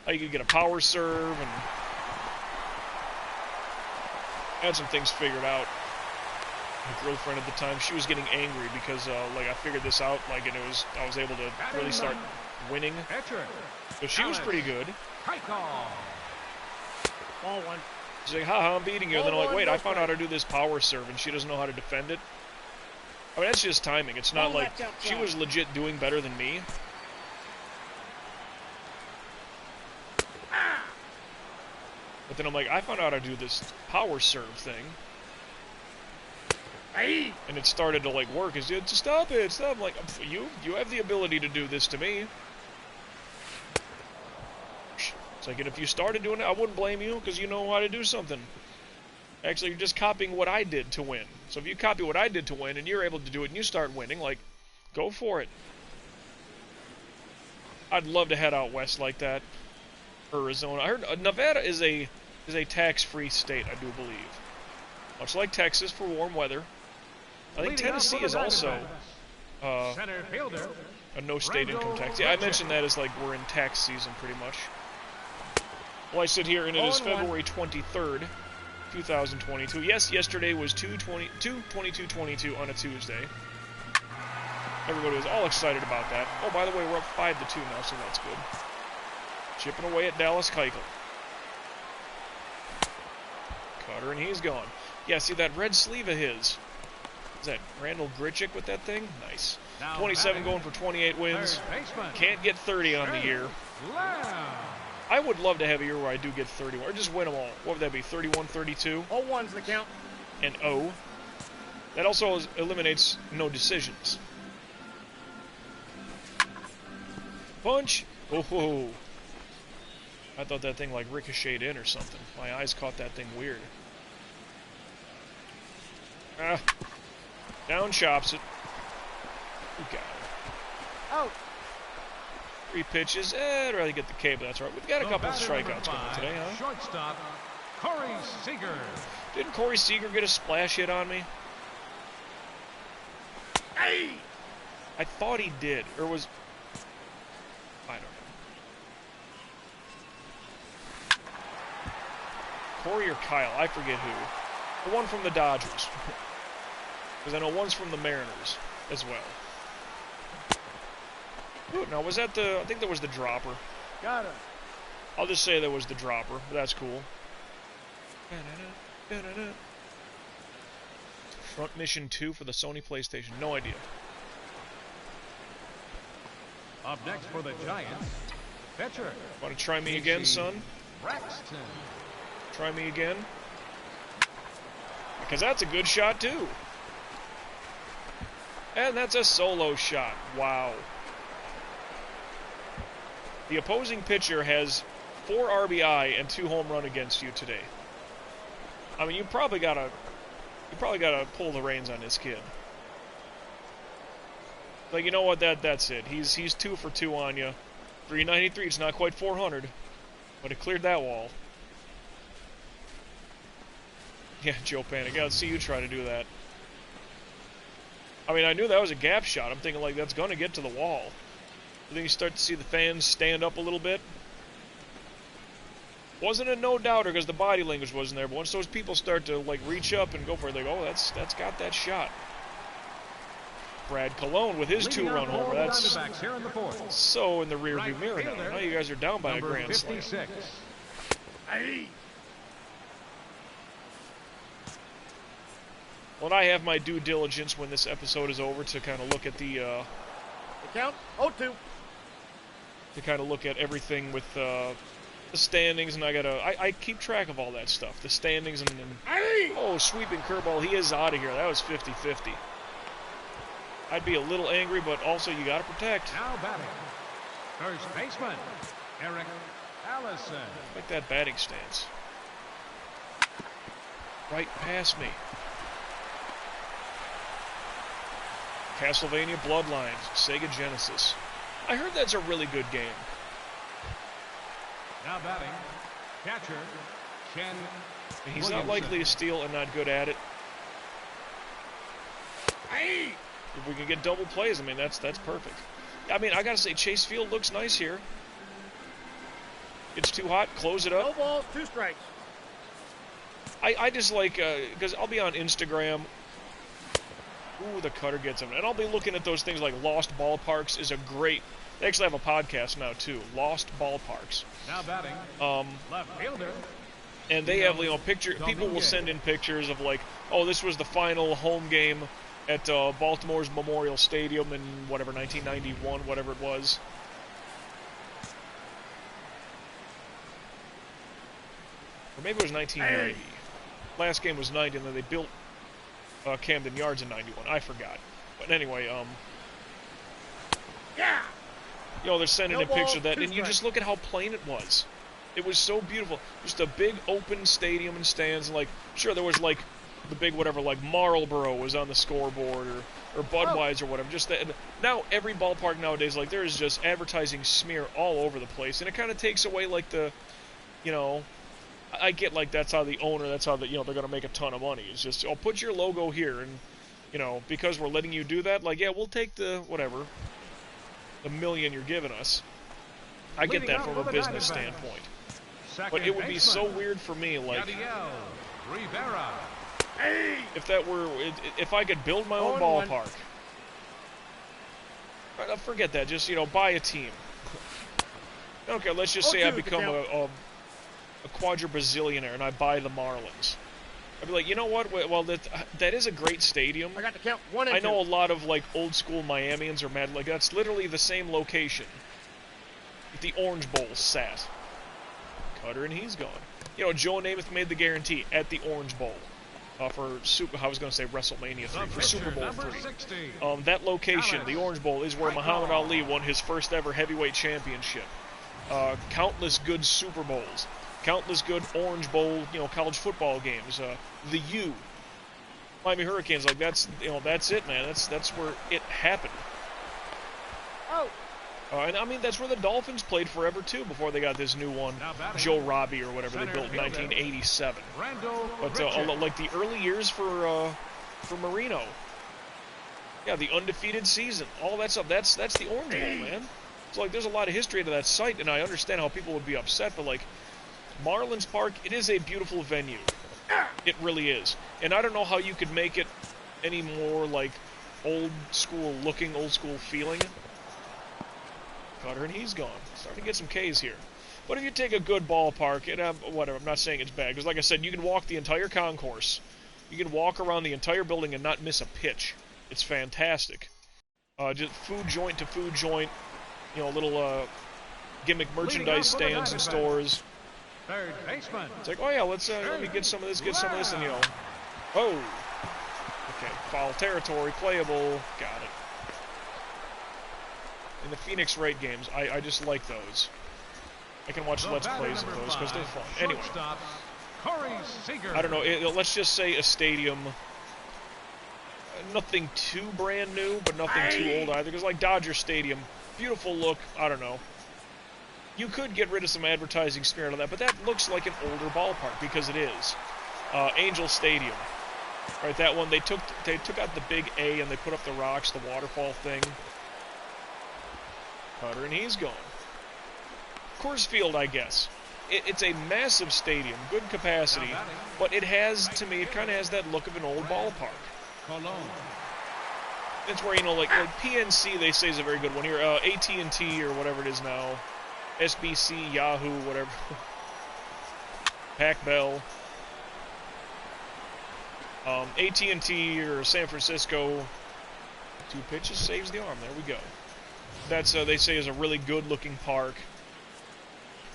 How you could get a power serve, and I had some things figured out. My girlfriend at the time, she was getting angry because, like, I figured this out, like, and I was able to really start winning. So she was pretty good. Ball one. She's like, haha, I'm beating you. And then I'm like, wait, I found out how to do this power serve, and she doesn't know how to defend it. I mean, that's just timing. It's not like she was legit doing better than me. But then I'm like, I found out how to do this power serve thing. And it started to, like, work. It's just, stop it, stop. I'm like, you have the ability to do this to me. It's like, and if you started doing it, I wouldn't blame you, because you know how to do something. Actually, you're just copying what I did to win. So if you copy what I did to win, and you're able to do it, and you start winning, like, go for it. I'd love to head out west like that. Arizona. I heard Nevada is a tax-free state, I do believe. Much like Texas for warm weather. I think Tennessee is also a no-state income tax. Yeah, I mentioned that as, like, we're in tax season, pretty much. Well, I sit here, and it is February 23rd, 2022. Yes, yesterday was 2/22/22 on a Tuesday. Everybody was all excited about that. Oh, by the way, we're up 5-2 now, so that's good. Chipping away at Dallas Keuchel. Cutter, and he's gone. Yeah, see that red sleeve of his. Is that Randall Grichuk with that thing? Nice. 27 going for 28 wins. Can't get 30 on the year. I would love to have a year where I do get 31, or just win them all. What would that be, 31, 32? 0-1's the count. And O. That also eliminates no decisions. Punch! Oh, I thought that thing, like, ricocheted in or something. My eyes caught that thing weird. Down chops it. Who got it? Out. 3 pitches. I'd rather get the K, but that's all right. We've got a couple of strikeouts going today, huh? Shortstop, Corey Seager. Didn't Corey Seager get a splash hit on me? Hey! I thought he did, or was... I don't know. Corey or Kyle, I forget who. The one from the Dodgers. Because I know one's from the Mariners as well. Ooh, now, was that the... I think that was the dropper. Got him. I'll just say that was the dropper, but that's cool. Front Mission 2 for the Sony PlayStation. No idea. Up next for the Giants, pitcher. Want to try me again, son? Braxton. Try me again? Because that's a good shot, too. And that's a solo shot. Wow. The opposing pitcher has 4 RBI and 2 home run against you today. I mean, you probably gotta pull the reins on this kid. Like, you know what? That's it. He's 2 for 2 on you. 393. It's not quite 400, but it cleared that wall. Yeah, Joe Panic. Let's see you try to do that. I mean, I knew that was a gap shot. I'm thinking, like, that's going to get to the wall. But then you start to see the fans stand up a little bit. Wasn't a no-doubter because the body language wasn't there, but once those people start to, like, reach up and go for it, they go, oh, that's got that shot. Brad Colon with his 2-run homer. That's so in the rearview mirror now. Now you guys are down by a grand slam. Hey. Well, I have my due diligence when this episode is over to kind of look at the count 0-2. To kind of look at everything with the standings, and I keep track of all that stuff. The standings and oh, sweeping curveball. He is out of here. That was 50-50. I'd be a little angry, but also you got to protect. Now batting, first baseman, Eric Allison. Like that batting stance. Right past me. Castlevania Bloodlines, Sega Genesis. I heard that's a really good game. Now batting, catcher, Ken He's not likely to steal and not good at it. Hey. If we can get double plays, I mean, that's perfect. I mean, I got to say, Chase Field looks nice here. It's too hot, close it up. No balls, 2 strikes. I just like, because I'll be on Instagram. Ooh, the cutter gets him. And I'll be looking at those things like Lost Ballparks is a great... They actually have a podcast now, too. Lost Ballparks. Now batting, left fielder. And they have, you know, people will send in pictures of like, oh, this was the final home game at Baltimore's Memorial Stadium in whatever, 1991, whatever it was. Or maybe it was 1990. Last game was 90, and then they built Camden Yards in 91. I forgot. But anyway, Yeah. you know, they're sending No in pictures ball, of that, 2 and you just look at how plain it was. It was so beautiful. Just a big open stadium and stands, and like, sure, there was like the big whatever, like Marlboro was on the scoreboard, or Budweiser or whatever. Just that. Now every ballpark nowadays, like, there is just advertising smear all over the place, and it kind of takes away like the, you know, I get like that's how the owner, that's how you know, they're gonna make a ton of money. It's just, oh, put your logo here, and you know, because we're letting you do that, like, yeah, we'll take the whatever, the million you're giving us. I get that from a business standpoint. But it would be so weird for me, like, if that were, if I could build my own ballpark. Forget that, just, you know, buy a team. Okay, let's just say I become a quadra-bazillionaire and I buy the Marlins. I'd be like, you know what, well, that is a great stadium. I got to count 1 and 2. I know a lot of, like, old-school Miamians are mad, like, that's literally the same location. The Orange Bowl sat. Cutter, and he's gone. You know, Joe Namath made the guarantee at the Orange Bowl for I was going to say WrestleMania 3, for Super Bowl 3. That location, the Orange Bowl, is where Muhammad Ali won his first ever heavyweight championship. Countless good Super Bowls, countless good Orange Bowl, you know, college football games. The U, Miami Hurricanes, like, that's, you know, that's it, man. That's where it happened. Oh. And I mean, that's where the Dolphins played forever, too, before they got this new one, Joe Robbie or whatever they built in 1987. But like the early years for Marino, yeah, the undefeated season, all that stuff, that's the Orange Bowl, man. So, like, there's a lot of history to that site, and I understand how people would be upset, but, like, Marlins Park, it is a beautiful venue. It really is. And I don't know how you could make it any more, like, old school looking, old school feeling. Cutter, and he's gone. Starting to get some Ks here. But if you take a good ballpark, and whatever, I'm not saying it's bad, because like I said, you can walk the entire concourse. You can walk around the entire building and not miss a pitch. It's fantastic. Just food joint to food joint, you know, little gimmick merchandise stands and stores. Third baseman. It's like, oh yeah, let me get some of this, and you know, oh, okay, foul territory, playable, got it. In the Phoenix Wright games, I just like those. I can watch Let's Plays of those because they're fun. Anyway, Corey Seager. I don't know, let's just say a stadium, nothing too brand new, but nothing too old either, because like Dodger Stadium, beautiful look, I don't know. You could get rid of some advertising smear out of that, but that looks like an older ballpark, because it is. Angel Stadium. Right, that one, they took out the big A and they put up the rocks, the waterfall thing. Cutter, and he's gone. Coors Field, I guess. It's a massive stadium, good capacity, but it has, to me, it kind of has that look of an old ballpark. It's where, you know, like PNC, they say is a very good one here. AT&T or whatever it is now. SBC, Yahoo, whatever. Pac Bell. AT&T or San Francisco. 2 pitches saves the arm. There we go. That's, they say, is a really good-looking park.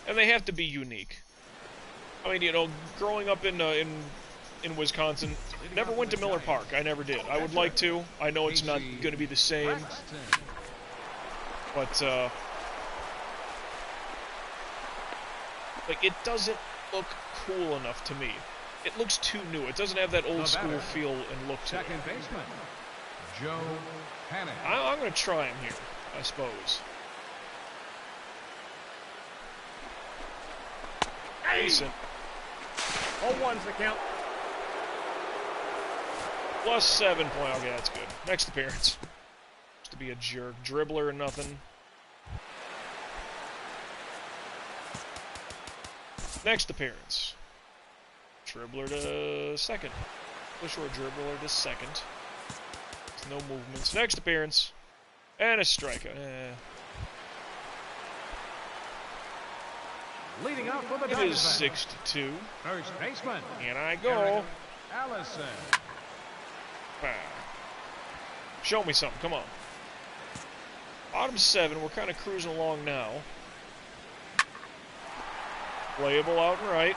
And they have to be unique. I mean, you know, growing up in Wisconsin, never went to Miller Park. I never did. I would like to. I know it's not going to be the same. But, like, it doesn't look cool enough to me. It looks too new. It doesn't have that old school feel and look to it. Second baseman, Joe Hannon. I'm going to try him here, I suppose. Decent. 0-1's the count. +7 point. Okay, that's good. Next appearance. Used to be a jerk. Dribbler or nothing. Next appearance. Dribbler to second. Push or dribbler to second. No movements. Next appearance. And a strikeout. Leading out for the It is 6-2. First baseman. And I go. Allison. Show me something. Come on. Bottom 7. We're kind of cruising along now. Playable out and right.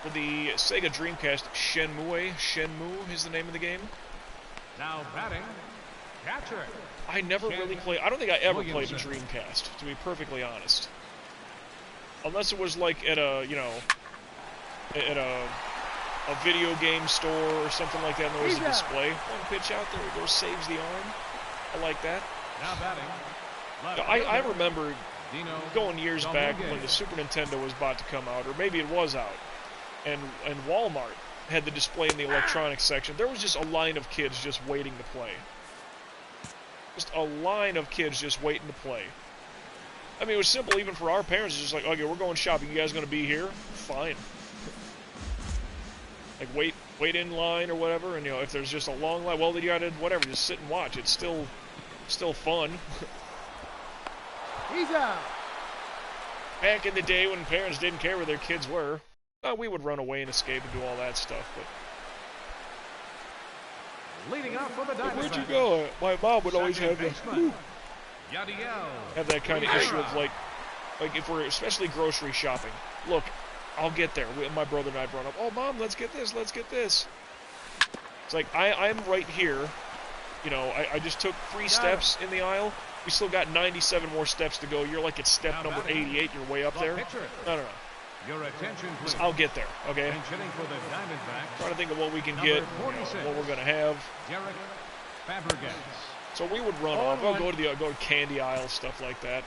For the Sega Dreamcast, Shenmue is the name of the game. Now batting, catcher. I never really played. I don't think I ever played a Dreamcast, to be perfectly honest. Unless it was like at a, you know, at a video game store or something like that, and there was a display. One pitch out there, it goes, saves the arm. I like that. Now batting. I remember going years back when the Super Nintendo was about to come out, or maybe it was out, and Walmart had the display in the electronics section. There was just a line of kids just waiting to play. Just a line of kids just waiting to play. I mean, it was simple even for our parents. It's just like, okay, we're going shopping. You guys going to be here? Fine. Like, wait in line or whatever, and, you know, if there's just a long line, well, then you got to, whatever, just sit and watch. It's still fun. He's out. Back in the day when parents didn't care where their kids were, we would run away and escape and do all that stuff, but... Leading out for the Diamondbacks. Where'd you go? My mom would always have that kind of issue of, like if we're especially grocery shopping. Look, I'll get there. My brother and I brought up, oh, Mom, let's get this. It's like, I'm right here. You know, I just took 3 steps in the aisle. We still got 97 more steps to go. You're like at step number 88. You're way up there. No. Your attention, please. I'll get there, okay? For the Diamondbacks, trying to think of what we can get, you know, what we're going to have. Derek Fabregas. So we would run off. I'll go to candy aisle, stuff like that.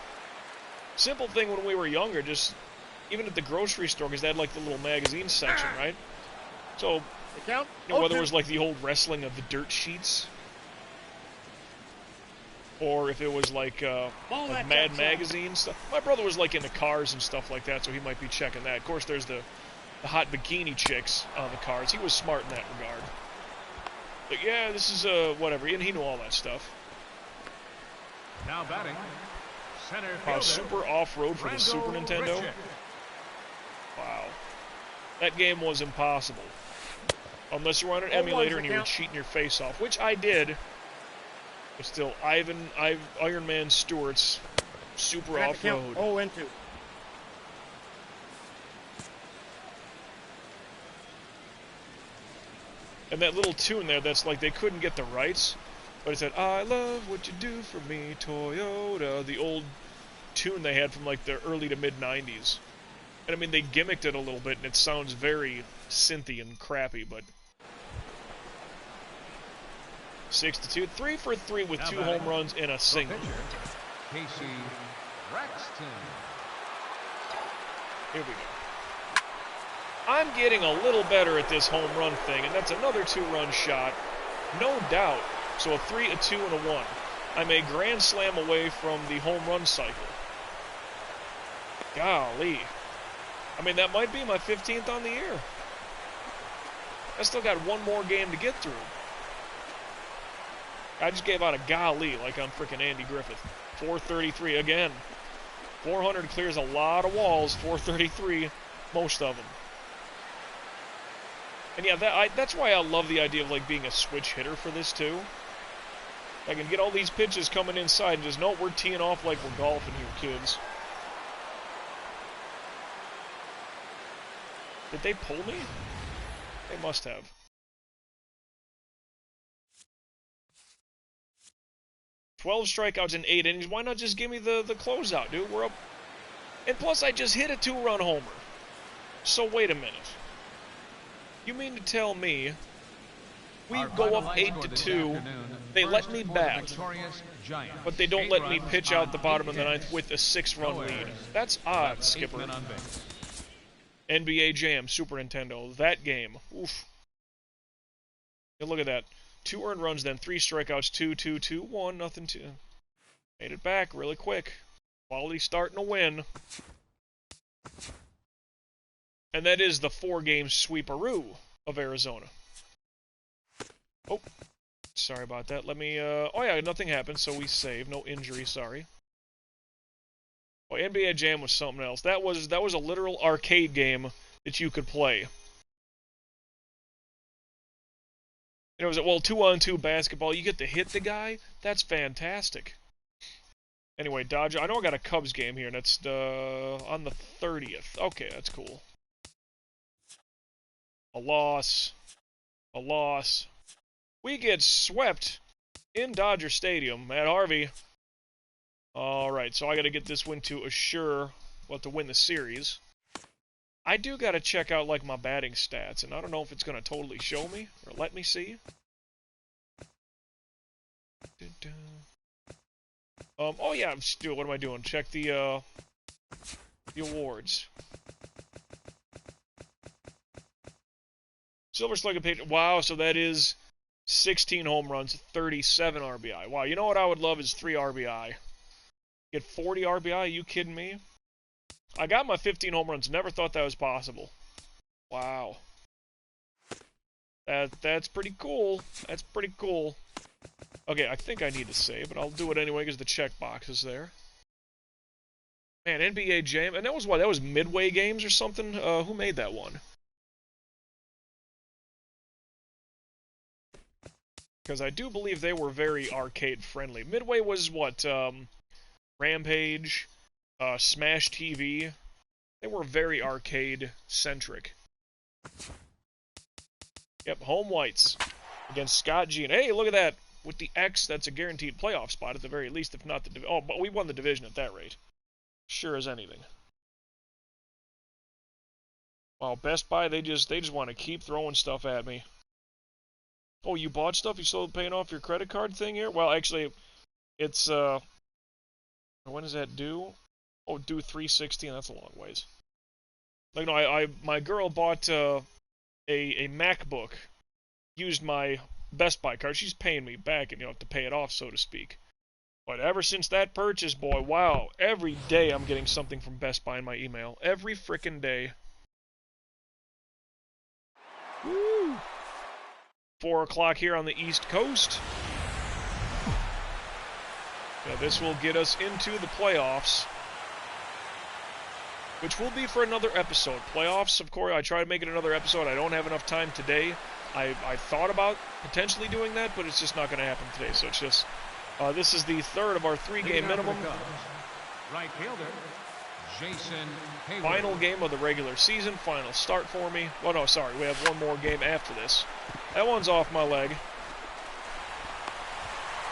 Simple thing when we were younger, just even at the grocery store, because they had like the little magazine section, right? So, you know, whether it was like the old wrestling of the dirt sheets, or if it was like Mad Magazine stuff. My brother was like into cars and stuff like that, so he might be checking that. Of course, there's the hot bikini chicks on the cars. He was smart in that regard. But yeah, this is whatever, and he knew all that stuff. Now batting, center fielder, Super Off-Road for the Super Nintendo. Richard. Wow. That game was impossible. Unless you were on an emulator and you were cheating your face off, which I did. But still, Iron Man Stewart's Super Off-Road. 0-2. And that little tune there, that's like they couldn't get the rights, but it said, I love what you do for me, Toyota. The old tune they had from like the early to mid-90s. And I mean, they gimmicked it a little bit, and it sounds very synthy and crappy, but 6-2, 3 for 3 with 2 home runs and a single. Casey Rexton. Here we go. I'm getting a little better at this home run thing, and that's another 2-run shot, no doubt. So a 3, a 2, and a 1. I'm a grand slam away from the home run cycle. Golly. I mean, that might be my 15th on the year. I still got one more game to get through. I just gave out a golly like I'm freaking Andy Griffith. 433 again. 400 clears a lot of walls. 433, most of them. And yeah, that's why I love the idea of like being a switch hitter for this too. I can get all these pitches coming inside and just, no, we're teeing off like we're golfing here, kids. Did they pull me? They must have. "12 strikeouts in 8 innings. Why not just give me the closeout, dude? We're up. And plus, I just hit a 2-run homer. So wait a minute. You mean to tell me we go up 8-2, they let me bat, but they don't let me pitch out the bottom of the ninth with a 6-run lead? That's odd, Skipper. NBA Jam, Super Nintendo, that game. Oof. And look at that. 2 earned runs, then 3 strikeouts, 2, 2, 2, 1, nothing, 2. Made it back really quick. Quality starting to win. And that is the 4-game sweeperoo of Arizona. Oh, sorry about that. Let me, oh yeah, nothing happened, so we saved. No injury, sorry. Oh, NBA Jam was something else. That was a literal arcade game that you could play. And it was, well, 2-on-2 basketball. You get to hit the guy. That's fantastic. Anyway, Dodger. I know I got a Cubs game here, and that's on the 30th. Okay, that's cool. A loss. A loss. We get swept in Dodger Stadium. Matt Harvey. Alright, so I got to get this win to assure, well, to win the series. I do got to check out, like, my batting stats, and I don't know if it's going to totally show me, or let me see. Oh yeah, what am I doing? Check the awards. Silver Slugger page. Wow, so that is 16 home runs, 37 RBI. Wow, you know what I would love is 3 RBI. Get 40 RBI? Are you kidding me? I got my 15 home runs. Never thought that was possible. Wow. That's pretty cool. That's pretty cool. Okay, I think I need to save, but I'll do it anyway because the checkbox is there. Man, NBA Jam. And that was what? That was Midway Games or something? Who made that one? Because I do believe they were very arcade-friendly. Midway was what? Rampage, Smash TV. They were very arcade-centric. Yep, home whites against Scott G. And hey, look at that. With the X, that's a guaranteed playoff spot at the very least, if not the... Oh, but we won the division at that rate. Sure as anything. Wow, Best Buy, they just want to keep throwing stuff at me. Oh, you bought stuff? You still paying off your credit card thing here? Well, actually, it's, when does that due? Oh, due 3/16, that's a long ways. Like, no, my girl bought, a MacBook. Used my Best Buy card. She's paying me back, and you know, to pay it off, so to speak. But ever since that purchase, boy, wow, every day I'm getting something from Best Buy in my email. Every frickin' day. Woo! 4 o'clock here on the East Coast. Now, this will get us into the playoffs, which will be for another episode. Playoffs, of course, I try to make it another episode. I don't have enough time today. I thought about potentially doing that, but it's just not going to happen today. So it's just, this is the 3rd of our 3-game minimum. Right fielder, Jason Hayward. Final game of the regular season. Final start for me. Oh, no, sorry. We have one more game after this. That one's off my leg.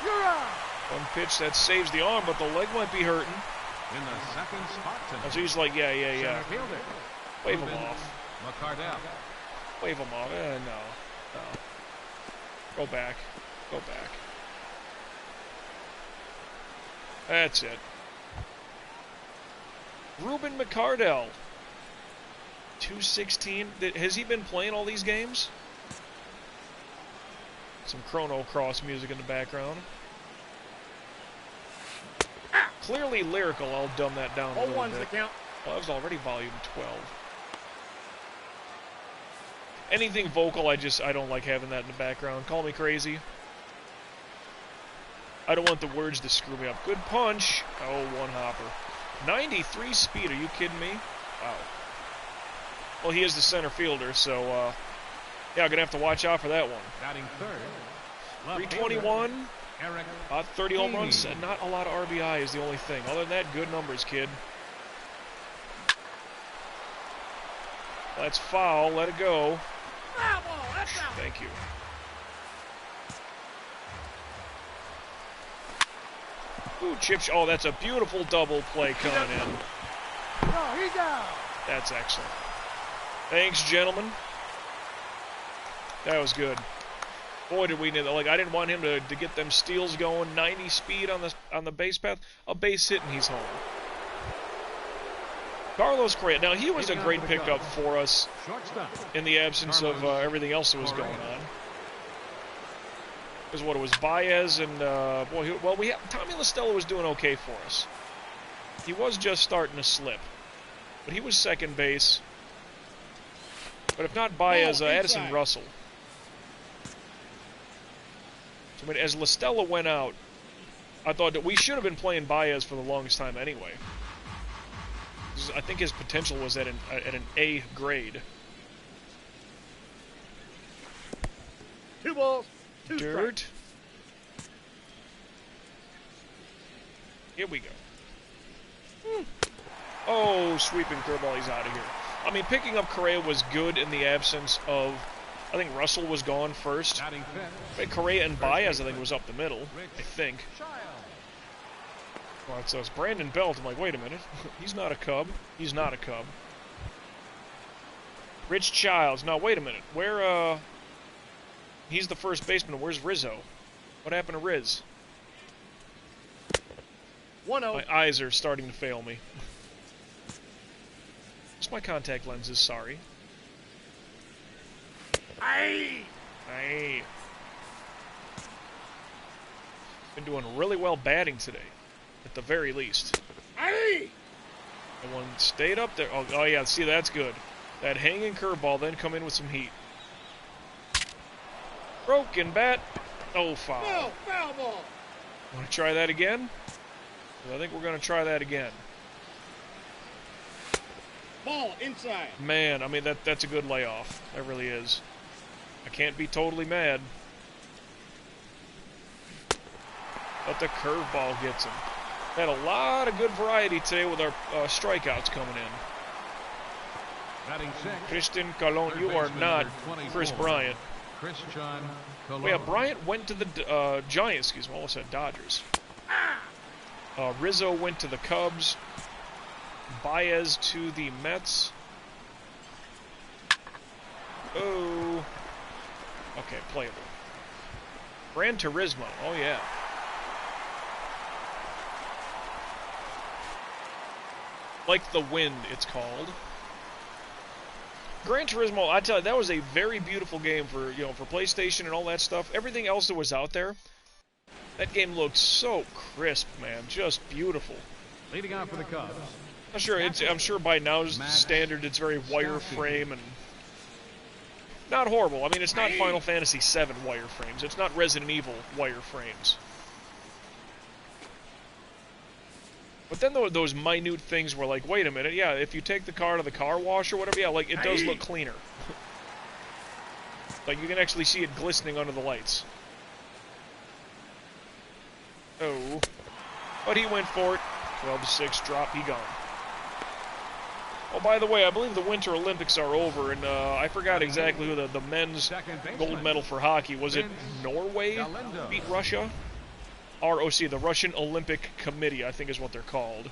You're out. One pitch that saves the arm, but the leg might be hurting. In the second spot Oh, tonight. so he's like, yeah. Center fielder. Wave him Ruben off. McCardell. Wave him off. No. Go back. Go back. That's it. Ruben McCardell. 216. Has he been playing all these games? Some Chrono Cross music in the background. Clearly lyrical. I'll dumb that down a little 0-1's bit. the count. Well, that was already volume 12. Anything vocal, I don't like having that in the background. Call me crazy. I don't want the words to screw me up. Good punch. Oh, one hopper. 93 speed. Are you kidding me? Wow. Well, he is the center fielder, so yeah, I'm gonna have to watch out for that one. Batting third. 321. Eric 30 home runs. Not a lot of RBI is the only thing. Other than that, good numbers, kid. That's foul. Let it go. Foul ball. That's out. Thank you. Ooh, chip. Oh, that's a beautiful double play coming in. No, he's out. That's excellent. Thanks, gentlemen. That was good. Boy, did we need that. Like, I didn't want him to get them steals going. 90 speed on the base path. A base hit and he's home. Carlos Correa. Now, he was a great pickup for us Shortstop. in the absence of everything else that was going on. Because what it was, Baez and Tommy La Stella was doing okay for us. He was just starting to slip, but he was second base. But if not Baez, Addison Russell. So, I mean, as La Stella went out, I thought that we should have been playing Baez for the longest time anyway. I think his potential was at an A grade. 2 balls, 2 Dirt. strikes. Here we go. Oh, sweeping curveball, he's out of here. I mean, picking up Correa was good in the absence of, I think Russell was gone first. Batting fifth. But Correa and Baez, I think, was up the middle, I think. Child. Well, so it's Brandon Belt. I'm like, wait a minute. He's not a Cub. He's not a Cub. Rich Childs. Now, wait a minute. Where, he's the first baseman. Where's Rizzo? What happened to Riz? 1-0. My eyes are starting to fail me. Just my contact lenses, sorry. Aye. Hey. Been doing really well batting today, at the very least. Aye. And one stayed up there. Oh yeah, see, that's good. That hanging curveball, then come in with some heat. Broken bat. Oh, foul. No, foul ball. Want to try that again? I think we're going to try that again. Ball inside. Man, I mean, that's a good layoff. That really is. I can't be totally mad. But the curveball gets him. Had a lot of good variety today with our strikeouts coming in. Batting sixth. Christian Colon, you are not Chris Bryant. Christian Colon. Oh, yeah, Bryant went to the Giants, excuse me, I almost said Dodgers. Rizzo went to the Cubs. Baez to the Mets. Oh. Okay, playable. Gran Turismo, oh yeah. Like the Wind, it's called. Gran Turismo, I tell you, that was a very beautiful game for, you know, for PlayStation and all that stuff. Everything else that was out there, that game looked so crisp, man, just beautiful. Leading off for the Cubs. I'm sure by now's standard it's very wireframe and not horrible. I mean, it's not Final Fantasy VII wireframes. It's not Resident Evil wireframes. But then those minute things were like, wait a minute, yeah, if you take the car to the car wash or whatever, yeah, like, it does look cleaner. Like, you can actually see it glistening under the lights. Oh. But he went for it. 12-6 drop, he gone. Oh, by the way, I believe the Winter Olympics are over, and I forgot exactly who the men's gold medal for hockey. Was it Norway beat Russia? ROC, the Russian Olympic Committee, I think is what they're called.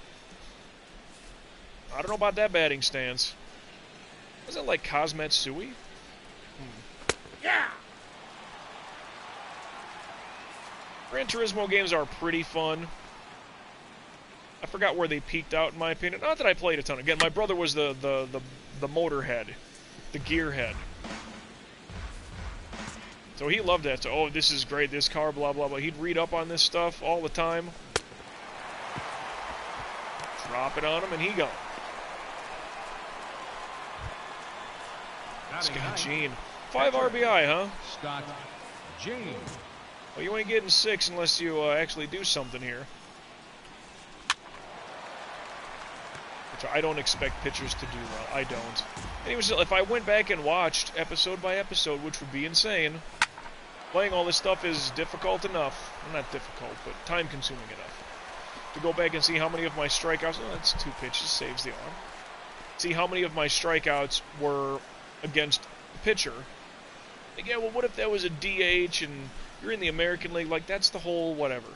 I don't know about that batting stance. Was it like Cosmatsui? Yeah. Gran Turismo games are pretty fun. I forgot where they peaked out, in my opinion. Not that I played a ton. Again, my brother was the motor head, the gear head. So he loved that. So, oh, this is great, this car, blah, blah, blah. He'd read up on this stuff all the time. Drop it on him, and he go. Scott Jean. 5 RBI, huh? Scott Jean. Well, you ain't getting 6 unless you actually do something here. Which I don't expect pitchers to do well. I don't. Anyways, if I went back and watched episode by episode, which would be insane, playing all this stuff is difficult enough. Well, not difficult, but time-consuming enough. To go back and see how many of my strikeouts... Oh, that's 2 pitches, saves the arm. See how many of my strikeouts were against the pitcher. Like, yeah, well, what if that was a DH and you're in the American League? Like, that's the whole whatever.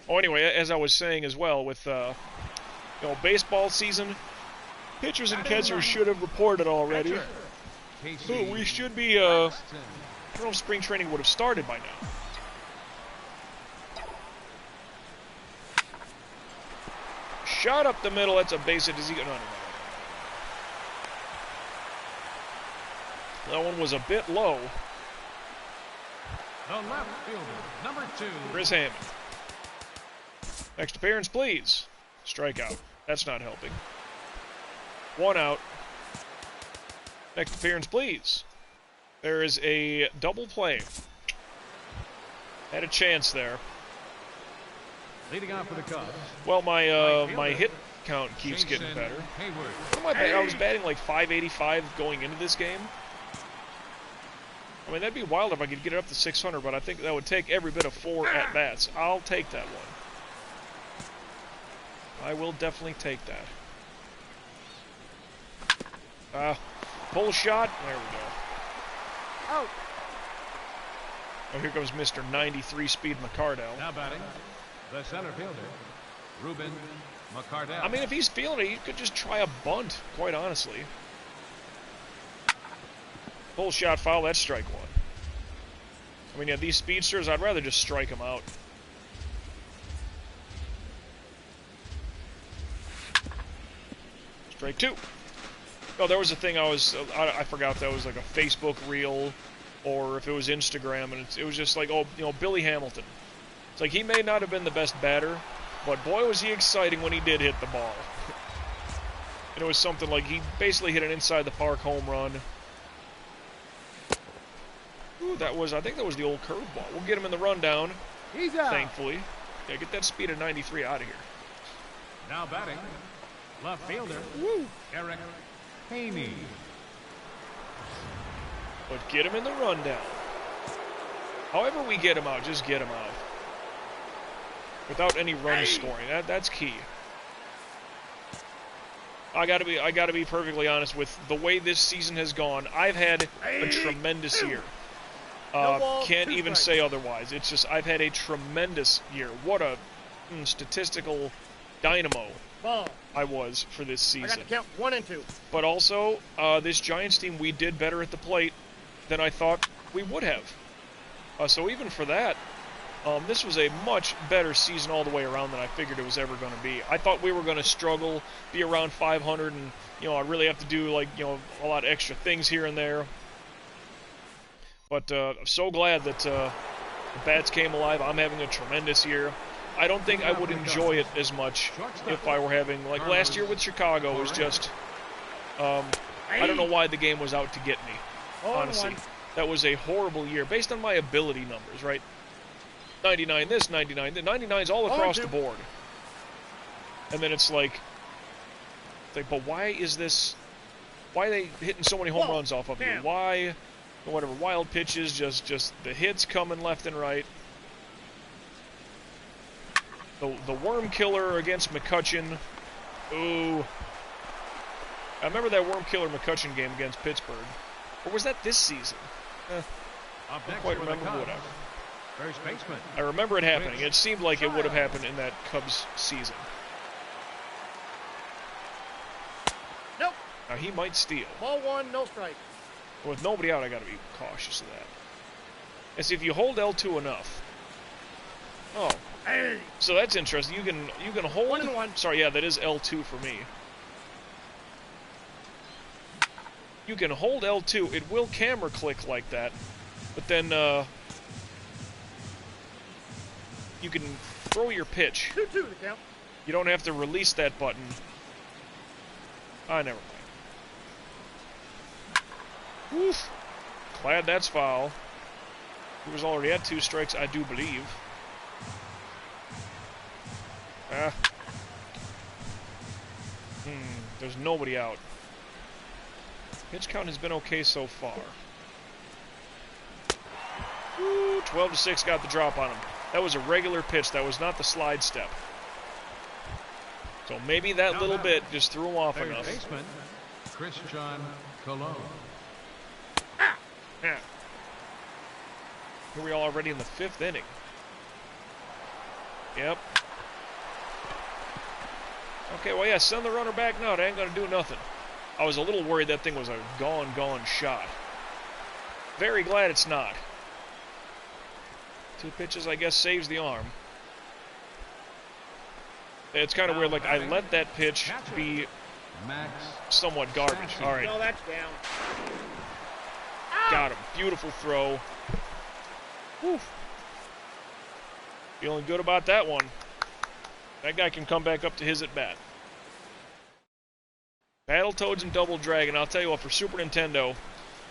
Oh, anyway, as I was saying as well, with... baseball season, pitchers and catchers should have reported already. So we should be, I don't know if spring training would have started by now. Shot up the middle, that's a base hit. Does he go? No. That one was a bit low. The left fielder, number 2. Chris Hammond. Next appearance, please. Strikeout. That's not helping. 1 out. Next appearance, please. There is a double play. Had a chance there. Leading off for the Cubs. Well, my hit count keeps getting better. What am I was batting like 585 going into this game. I mean, that'd be wild if I could get it up to 600, but I think that would take every bit of 4 at-bats. I'll take that one. I will definitely take that. Pull shot. There we go. Out. Oh, here comes Mr. 93 speed McCardell. Now batting, the center fielder, Ruben McCardell. I mean, if he's feeling it, he could just try a bunt, quite honestly. Pull shot foul, that's strike 1. I mean, yeah, these speedsters, I'd rather just strike them out. Strike 2. Oh, there was a thing I forgot that was like a Facebook reel, or if it was Instagram, and it was just like, oh, Billy Hamilton. It's like, he may not have been the best batter, but boy was he exciting when he did hit the ball. And it was something like, he basically hit an inside the park home run. Ooh, I think that was the old curveball. We'll get him in the rundown. He's out. Thankfully. Yeah, get that speed of 93 out of here. Now batting, left fielder, Eric Haney. But get him in the rundown. However we get him out, just get him out. Without any run scoring. That's key. I gotta be perfectly honest with the way this season has gone. I've had a tremendous year. Can't even say otherwise. It's just, I've had a tremendous year. What a statistical dynamo I was for this season. I got to count 1 and 2. But also, this Giants team, we did better at the plate than I thought we would have. So even for that, this was a much better season all the way around than I figured it was ever going to be. I thought we were going to struggle, be around 500, and I really have to do a lot of extra things here and there. But I'm so glad that the bats came alive. I'm having a tremendous year. I don't think I would enjoy it as much if I were having, like last year with Chicago, was just, I don't know why the game was out to get me, honestly. That was a horrible year, based on my ability numbers, right? 99 this, 99 that. 99's all across the board. And then it's like, but why is this, why are they hitting so many home runs off of you? Why, whatever, wild pitches, just the hits coming left and right. The worm killer against McCutchen. Ooh. I remember that worm killer McCutchen game against Pittsburgh. Or was that this season? I don't quite remember, whatever. First baseman. I remember it happening. It seemed like it would have happened in that Cubs season. Now, he might steal. Ball 1, no strike. With nobody out, I gotta be cautious of that. And see, if you hold L2 enough... Oh. Hey. So that's interesting. You can hold... 1-1. Sorry, yeah, that is L2 for me. You can hold L2. It will camera click like that. But then, you can throw your pitch. 2-2 the count. You don't have to release that button. Never mind. Oof. Glad that's foul. He was already at 2 strikes, I do believe. There's nobody out. Pitch count has been okay so far. 12-6 got the drop on him. That was a regular pitch. That was not the slide step. So maybe that little bit just threw him off enough. Baseman, Christian Colon. Yeah. Here we are already in the 5th inning. Yep. Okay, well, yeah, send the runner back now. It ain't gonna do nothing. I was a little worried that thing was a gone shot. Very glad it's not. 2 pitches, I guess, saves the arm. It's kind of weird, like, I let that pitch be somewhat garbage. All right. No, that's down. Got him. Beautiful throw. Whew. Feeling good about that one. That guy can come back up to his at-bat. Battletoads and Double Dragon. I'll tell you what, for Super Nintendo,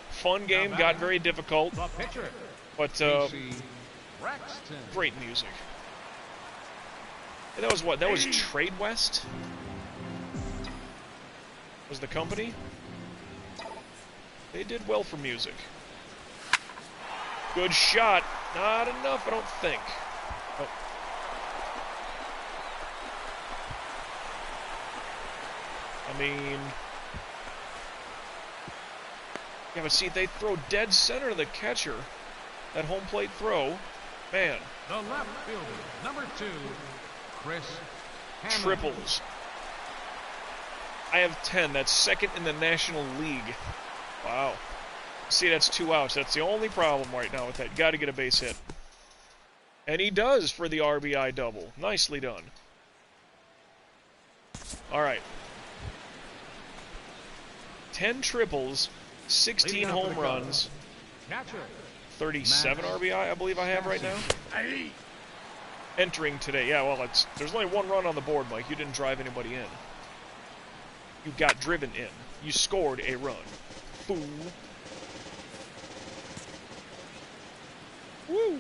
fun game, got very difficult, but great music. And that was what? That was Trade West? Was the company? They did well for music. Good shot. Not enough, I don't think. Oh. I mean... Yeah, but see, they throw dead center to the catcher. That home plate throw. Man. The left fielder, number 2, Chris Hammond. Triples. I have 10. That's second in the National League. Wow. See, that's 2 outs. That's the only problem right now with that. Got to get a base hit. And he does for the RBI double. Nicely done. All right. 10 triples, 16 home runs, 37 RBI, I believe I have right now. Entering today. Yeah, well, there's only 1 run on the board, Mike. You didn't drive anybody in. You got driven in. You scored a run. Fool. Woo!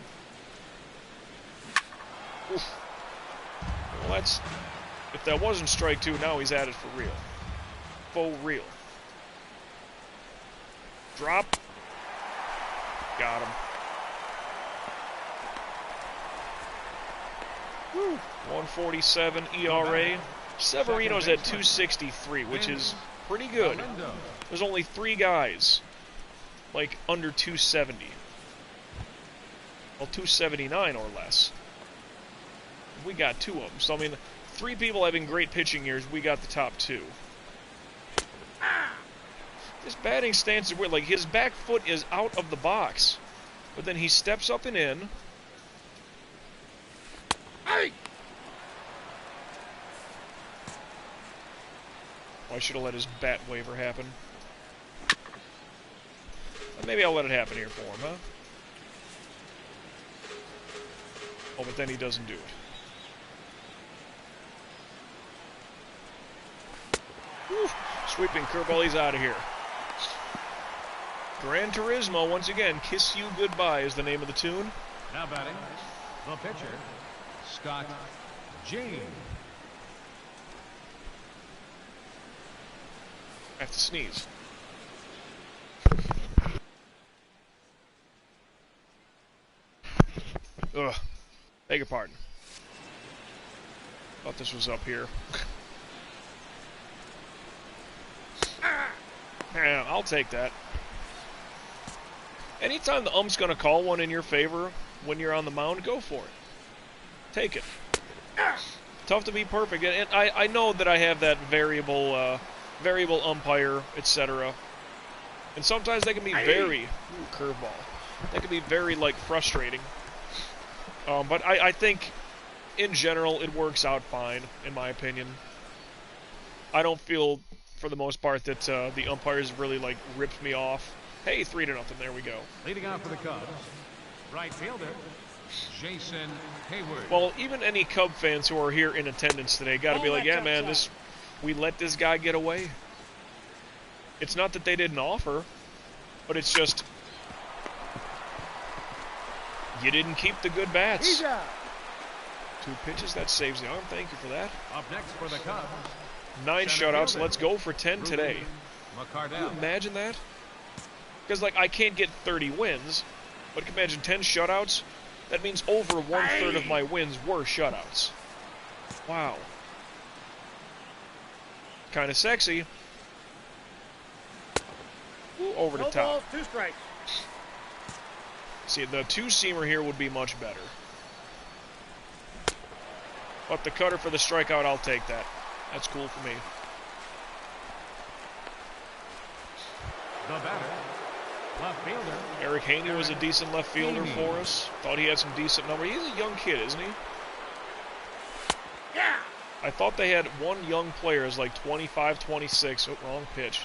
Oof. Well, that's... If that wasn't strike 2, now he's at it for real. For real. Drop. Got him. Woo. 147 ERA. Severino's at 263, which is pretty good. There's only 3 guys, like, under 270. Well, 279 or less. We got 2 of them. So, I mean, 3 people having great pitching years, we got the top 2. This batting stance is weird. Like, his back foot is out of the box. But then he steps up and in. Hey! Well, I should have let his bat waiver happen. Maybe I'll let it happen here for him, huh? Oh, but then he doesn't do it. Whew. Sweeping curveball, he's out of here. Gran Turismo, once again, Kiss You Goodbye is the name of the tune. Now batting, the pitcher, Scott James. I have to sneeze. Ugh. Beg your pardon. Thought this was up here. Yeah, I'll take that. Anytime the ump's going to call one in your favor when you're on the mound, go for it. Take it. Tough to be perfect. And I know that I have that variable variable umpire, etc. And sometimes they can be very curveball. They can be very like frustrating. But I think in general it works out fine, in my opinion. I don't feel, for the most part, that the umpires really like ripped me off. Hey, 3-0. There we go. Leading off for the Cubs, right fielder, Jason Hayward. Well, even any Cub fans who are here in attendance today got to be like, yeah, man, we let this guy get away. It's not that they didn't offer, but it's just you didn't keep the good bats. 2 pitches, that saves the arm. Thank you for that. Up next for the Cubs, 9 shutouts. Let's go for 10 today. Can you imagine that? Because, like, I can't get 30 wins, but can you imagine 10 shutouts? That means over 1/3 of my wins were shutouts. Wow. Kind of sexy. Ooh, over the top. 2 strikes. See, the 2-seamer here would be much better. But the cutter for the strikeout, I'll take that. That's cool for me. the batter, left fielder. Eric Haney was a decent left fielder for us. Thought he had some decent numbers. He's a young kid, isn't he? Yeah. I thought they had one young player as like 25, 26. Oh, wrong pitch.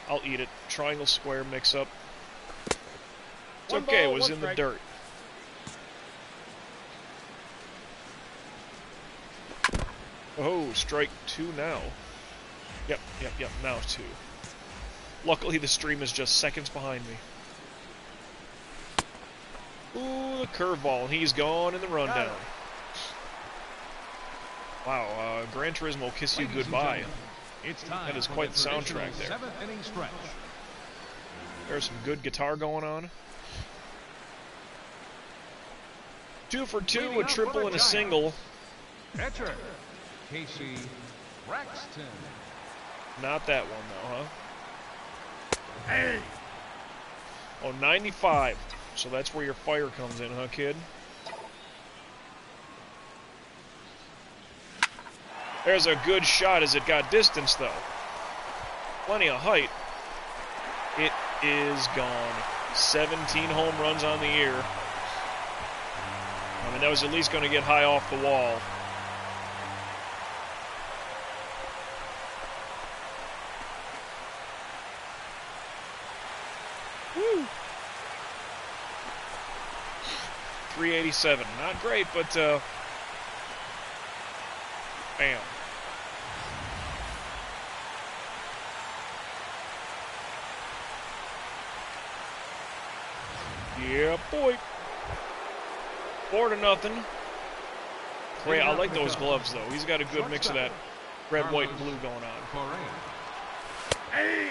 I'll eat it. Triangle square mix up. It's okay, it was in the dirt. Oh, strike 2 now. Yep, now 2. Luckily, the stream is just seconds behind me. Ooh, the curveball. He's gone in the rundown. Wow, Gran Turismo will kiss you goodbye. That is quite the soundtrack there. There's some good guitar going on. 2 for 2, a triple and a single. Catcher, Casey Braxton. Not that one, though, huh? Hey. Oh, 95. So that's where your fire comes in, huh, kid? There's a good shot as it got distance, though. Plenty of height. It is gone. 17 home runs on the year. I mean, that was at least going to get high off the wall. Woo! 387. Not great, but, bam. Yeah, boy. 4-0. Great, I like those gloves, though. He's got a good mix of that red, white, and blue going on. Hey.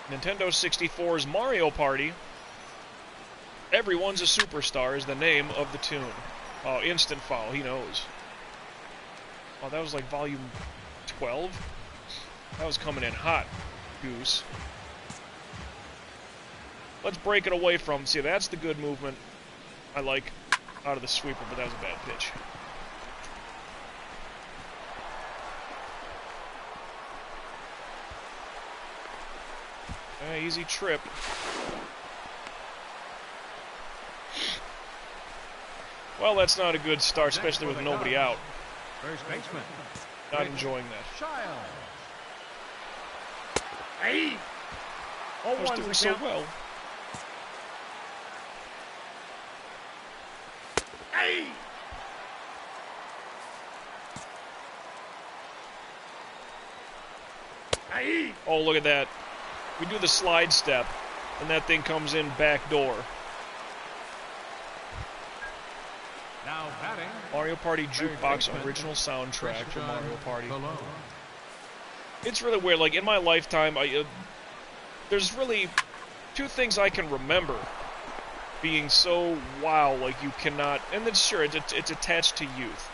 Nintendo 64's Mario Party. Everyone's a Superstar is the name of the tune. Oh, instant foul, he knows. Oh, that was like volume 12? That was coming in hot, Goose. Let's break it away from, see, that's the good movement I like out of the sweeper, but that was a bad pitch. Easy trip. Well, that's not a good start, especially with nobody out. First baseman. Not enjoying that. Hey. I was doing so well. Hey. Hey. Oh, look at that. We do the slide step, and that thing comes in back door. Now batting. Mario Party Jukebox original soundtrack for Mario Party. It's really weird. Like, in my lifetime, there's really 2 things I can remember being so wow, like you cannot, and then sure, it's attached to youth.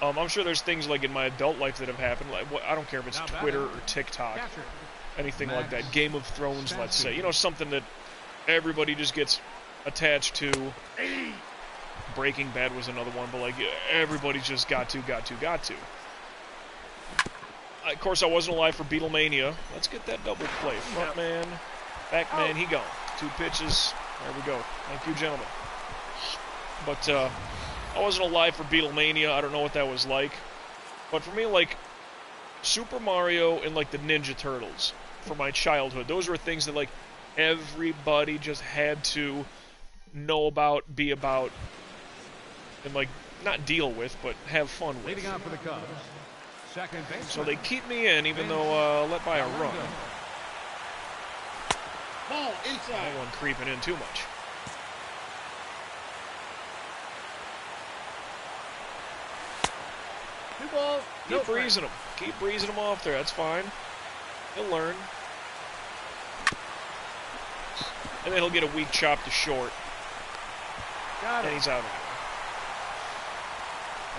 I'm sure there's things like in my adult life that have happened. Like, I don't care if it's Twitter or TikTok, anything like that. Game of Thrones, let's say. You know, something that everybody just gets attached to. Breaking Bad was another one, but like everybody just got to. Of course, I wasn't alive for Beatlemania. Let's get that double play. Front man, back man, he gone. 2 pitches. There we go. Thank you, gentlemen. But I wasn't alive for Beatlemania. I don't know what that was like. But for me, like Super Mario and like the Ninja Turtles for my childhood, those were things that like everybody just had to know about, be about, and like not deal with, but have fun with. Leading off for the Cubs, second baseman. So they keep me in, even though let by a run. Ball inside. No one creeping in too much. Two balls. Keep breezing him. Keep breezing him off there. That's fine. He'll learn. And then he'll get a weak chop to short. Got And it. he's out of there.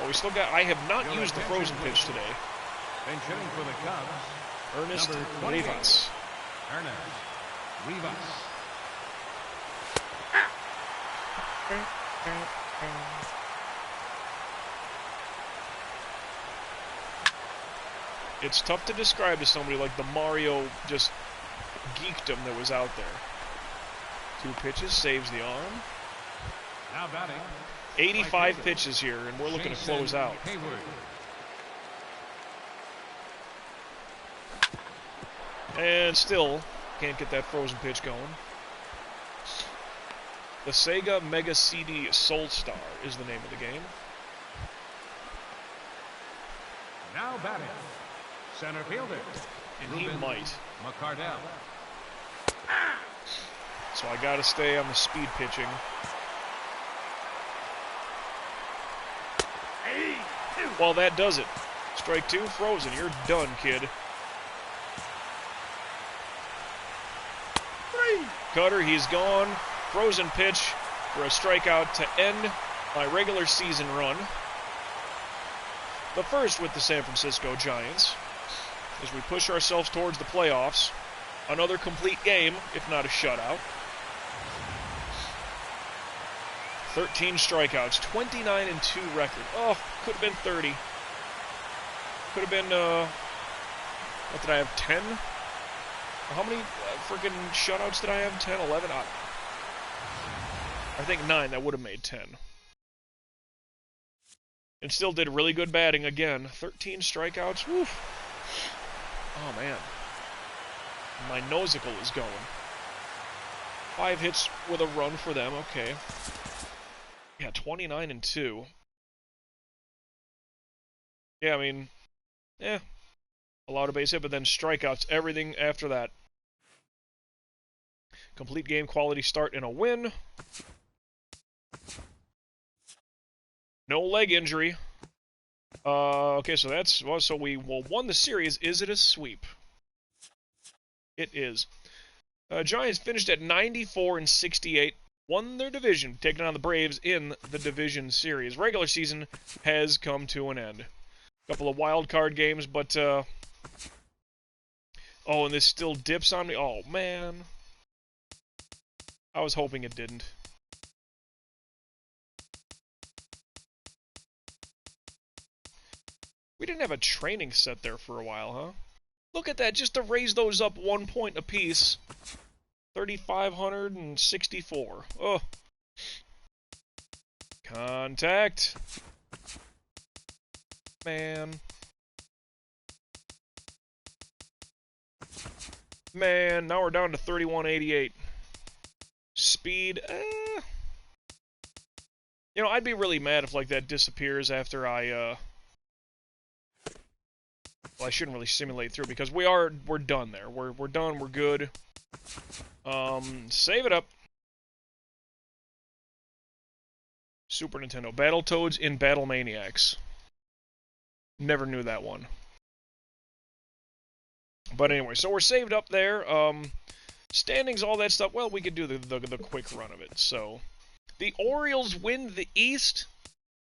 Oh, we still got... I have not used the frozen pitch today. Bench hitting for the Cubs, Ernest Number 28. Rivas. Ernest Rivas. It's tough to describe to somebody like the Mario just geekdom that was out there. 2 pitches, saves the arm. Now batting, 85 pitches here, and we're looking to Jason close out. Hayward. And still can't get that frozen pitch going. The Sega Mega CD Soul Star is the name of the game. Now batting, center fielder. And he Ruben might. McCardell. So I gotta stay on the speed pitching. Hey, two. Well, that does it. Strike 2, frozen. You're done, kid. Three. Cutter, he's gone. Frozen pitch for a strikeout to end my regular season run. The first with the San Francisco Giants. As we push ourselves towards the playoffs. Another complete game, if not a shutout. 13 strikeouts, 29-2 record. Oh, could have been 30. Could have been, what did I have, 10? How many freaking shutouts did I have? 10, 11? I think 9, that would have made 10. And still did really good batting again. 13 strikeouts, woof. Oh, man. My nosicle is going. 5 hits with a run for them, okay. Yeah, 29-2. Yeah, I mean, allowed a base hit, but then strikeouts, everything after that. Complete game quality start and a win. No leg injury. Okay, so that's, well, so we won the series. Is it a sweep? It is. Giants finished at 94-68. Won their division, taking on the Braves in the division series. Regular season has come to an end. A couple of wild card games, but oh, and this still dips on me. Oh man, I was hoping it didn't. We didn't have a training set there for a while, huh? Look at that, just to raise those up 1 point apiece. 3,564. Oh. Contact. Man. Man, now we're down to 3188. Speed. You know, I'd be really mad if, like, that disappears after I, well, I shouldn't really simulate through because we're done there. We're done, we're good. Save it up. Super Nintendo. Battletoads in Battle Maniacs. Never knew that one. But anyway, so we're saved up there. Standings, all that stuff. Well, we could do the quick run of it. So, the Orioles win the East.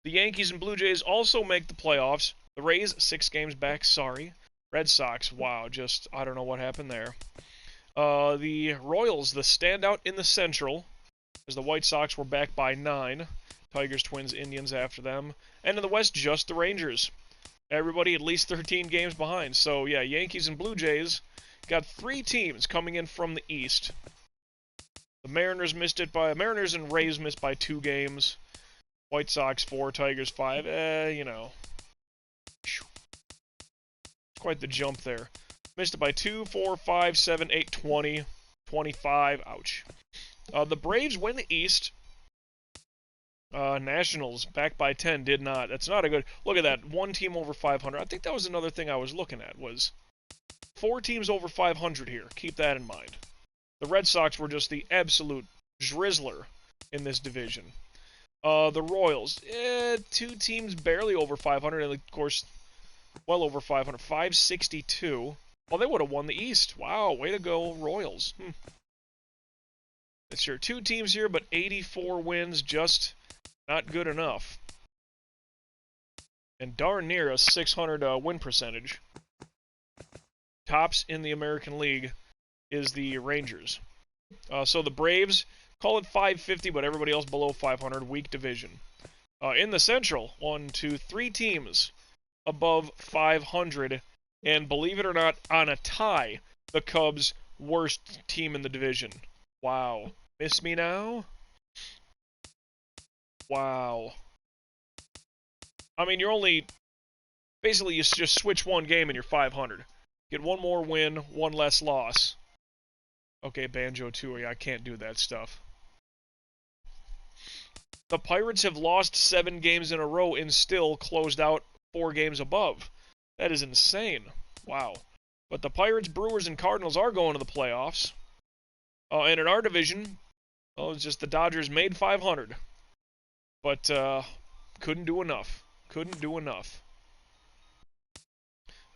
The Yankees and Blue Jays also make the playoffs. The Rays, 6 games back, sorry. Red Sox, wow, just, I don't know what happened there. The Royals, the standout in the Central, as the White Sox were back by 9. Tigers, Twins, Indians after them. And in the West, just the Rangers. Everybody at least 13 games behind. So, yeah, Yankees and Blue Jays got 3 teams coming in from the East. The Mariners and Rays missed by 2 games. White Sox 4, Tigers 5. You know. Quite the jump there. Missed it by 2, 4, 5, 7, 8, 20, 25. Ouch. The Braves win the East. Nationals back by 10 did not. That's not a good. Look at that. 1 team over 500. I think that was another thing I was looking at was 4 teams over 500 here. Keep that in mind. The Red Sox were just the absolute drizzler in this division. The Royals, 2 teams barely over 500, and of course, well over 500. 562. Well, they would have won the East. Wow, way to go, Royals. That's sure 2 teams here, but 84 wins, just not good enough. And darn near a 600 win percentage. Tops in the American League is the Rangers. So the Braves, call it 550, but everybody else below 500. Weak division. In the Central, 1, 2, 3 teams above 500. And believe it or not, on a tie, the Cubs, worst team in the division. Wow. Miss me now? Wow. I mean, you're only... Basically, you just switch 1 game and you're 500. Get 1 more win, 1 less loss. Okay, Banjo-Tooie, I can't do that stuff. The Pirates have lost 7 games in a row and still closed out 4 games above. That is insane. Wow. But the Pirates, Brewers, and Cardinals are going to the playoffs. And in our division, well, it's just the Dodgers made 500. But couldn't do enough. Couldn't do enough.